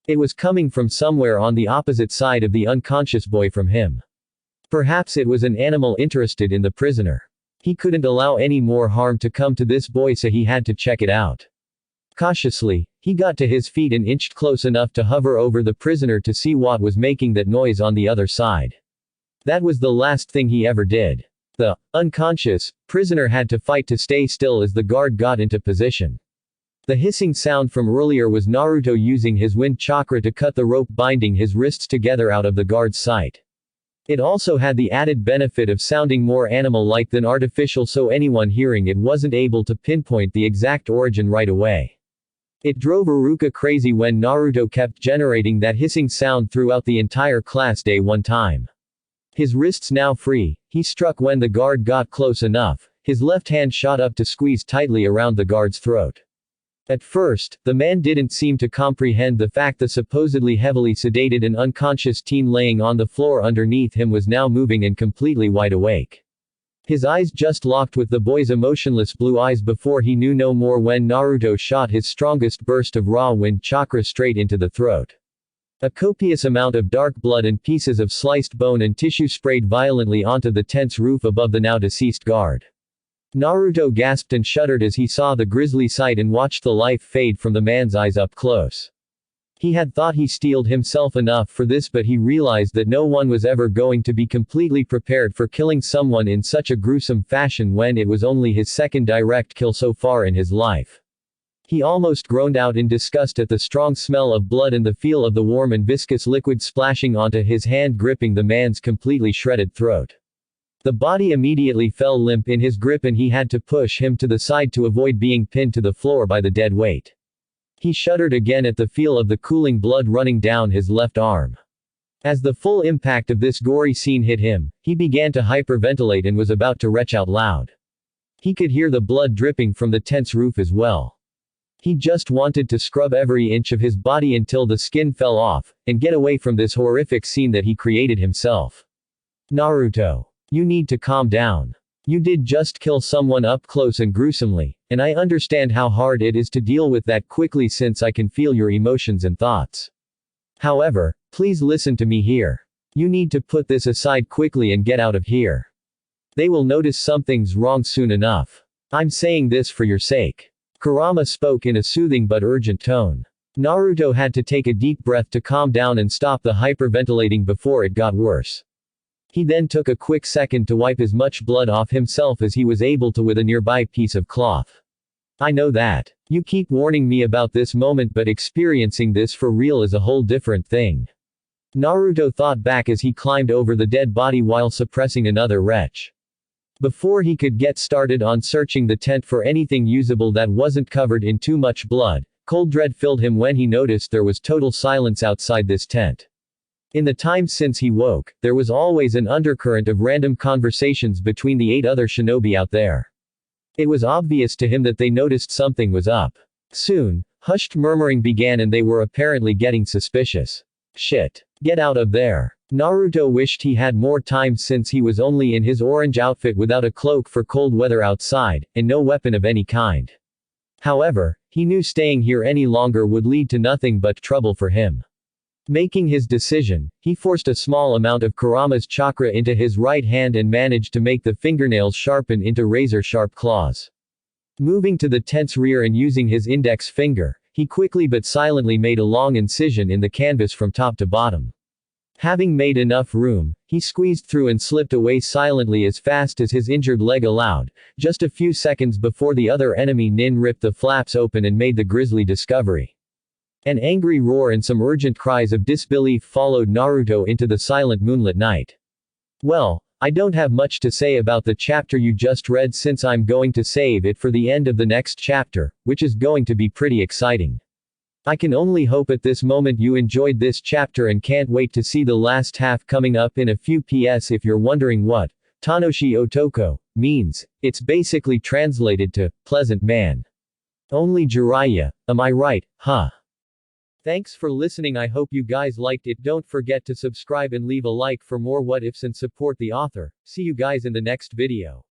It was coming from somewhere on the opposite side of the unconscious boy from him. Perhaps it was an animal interested in the prisoner. He couldn't allow any more harm to come to this boy, so he had to check it out. Cautiously, he got to his feet and inched close enough to hover over the prisoner to see what was making that noise on the other side. That was the last thing he ever did. The unconscious prisoner had to fight to stay still as the guard got into position. The hissing sound from earlier was Naruto using his wind chakra to cut the rope binding his wrists together out of the guard's sight. It also had the added benefit of sounding more animal-like than artificial, so anyone hearing it wasn't able to pinpoint the exact origin right away. It drove Iruka crazy when Naruto kept generating that hissing sound throughout the entire class day one time. His wrists now free, he struck when the guard got close enough, his left hand shot up to squeeze tightly around the guard's throat. At first, the man didn't seem to comprehend the fact the supposedly heavily sedated and unconscious teen laying on the floor underneath him was now moving and completely wide awake. His eyes just locked with the boy's emotionless blue eyes before he knew no more when Naruto shot his strongest burst of raw wind chakra straight into the throat. A copious amount of dark blood and pieces of sliced bone and tissue sprayed violently onto the tent's roof above the now deceased guard. Naruto gasped and shuddered as he saw the grisly sight and watched the life fade from the man's eyes up close. He had thought he steeled himself enough for this, but he realized that no one was ever going to be completely prepared for killing someone in such a gruesome fashion when it was only his second direct kill so far in his life. He almost groaned out in disgust at the strong smell of blood and the feel of the warm and viscous liquid splashing onto his hand gripping the man's completely shredded throat. The body immediately fell limp in his grip and he had to push him to the side to avoid being pinned to the floor by the dead weight. He shuddered again at the feel of the cooling blood running down his left arm. As the full impact of this gory scene hit him, he began to hyperventilate and was about to retch out loud. He could hear the blood dripping from the tent's roof as well. He just wanted to scrub every inch of his body until the skin fell off, and get away from this horrific scene that he created himself. Naruto. You need to calm down. You did just kill someone up close and gruesomely, and I understand how hard it is to deal with that quickly since I can feel your emotions and thoughts. However, please listen to me here. You need to put this aside quickly and get out of here. They will notice something's wrong soon enough. I'm saying this for your sake. Kurama spoke in a soothing but urgent tone. Naruto had to take a deep breath to calm down and stop the hyperventilating before it got worse. He then took a quick second to wipe as much blood off himself as he was able to with a nearby piece of cloth. I know that. You keep warning me about this moment, but experiencing this for real is a whole different thing. Naruto thought back as he climbed over the dead body while suppressing another retch. Before he could get started on searching the tent for anything usable that wasn't covered in too much blood, cold dread filled him when he noticed there was total silence outside this tent. In the time since he woke, there was always an undercurrent of random conversations between the 8 other shinobi out there. It was obvious to him that they noticed something was up. Soon, hushed murmuring began and they were apparently getting suspicious. Shit. Get out of there. Naruto wished he had more time since he was only in his orange outfit without a cloak for cold weather outside, and no weapon of any kind. However, he knew staying here any longer would lead to nothing but trouble for him. Making his decision, he forced a small amount of Kurama's chakra into his right hand and managed to make the fingernails sharpen into razor-sharp claws. Moving to the tent's rear and using his index finger, he quickly but silently made a long incision in the canvas from top to bottom. Having made enough room, he squeezed through and slipped away silently as fast as his injured leg allowed, just a few seconds before the other enemy nin ripped the flaps open and made the grisly discovery. An angry roar and some urgent cries of disbelief followed Naruto into the silent moonlit night. Well, I don't have much to say about the chapter you just read since I'm going to save it for the end of the next chapter, which is going to be pretty exciting. I can only hope at this moment you enjoyed this chapter and can't wait to see the last half coming up in a few PS. If you're wondering what Tanoshi Otoko means, it's basically translated to pleasant man. Only Jiraiya, am I right, huh? Thanks for listening. I hope you guys liked it. Don't forget to subscribe and leave a like for more what ifs and support the author. See you guys in the next video.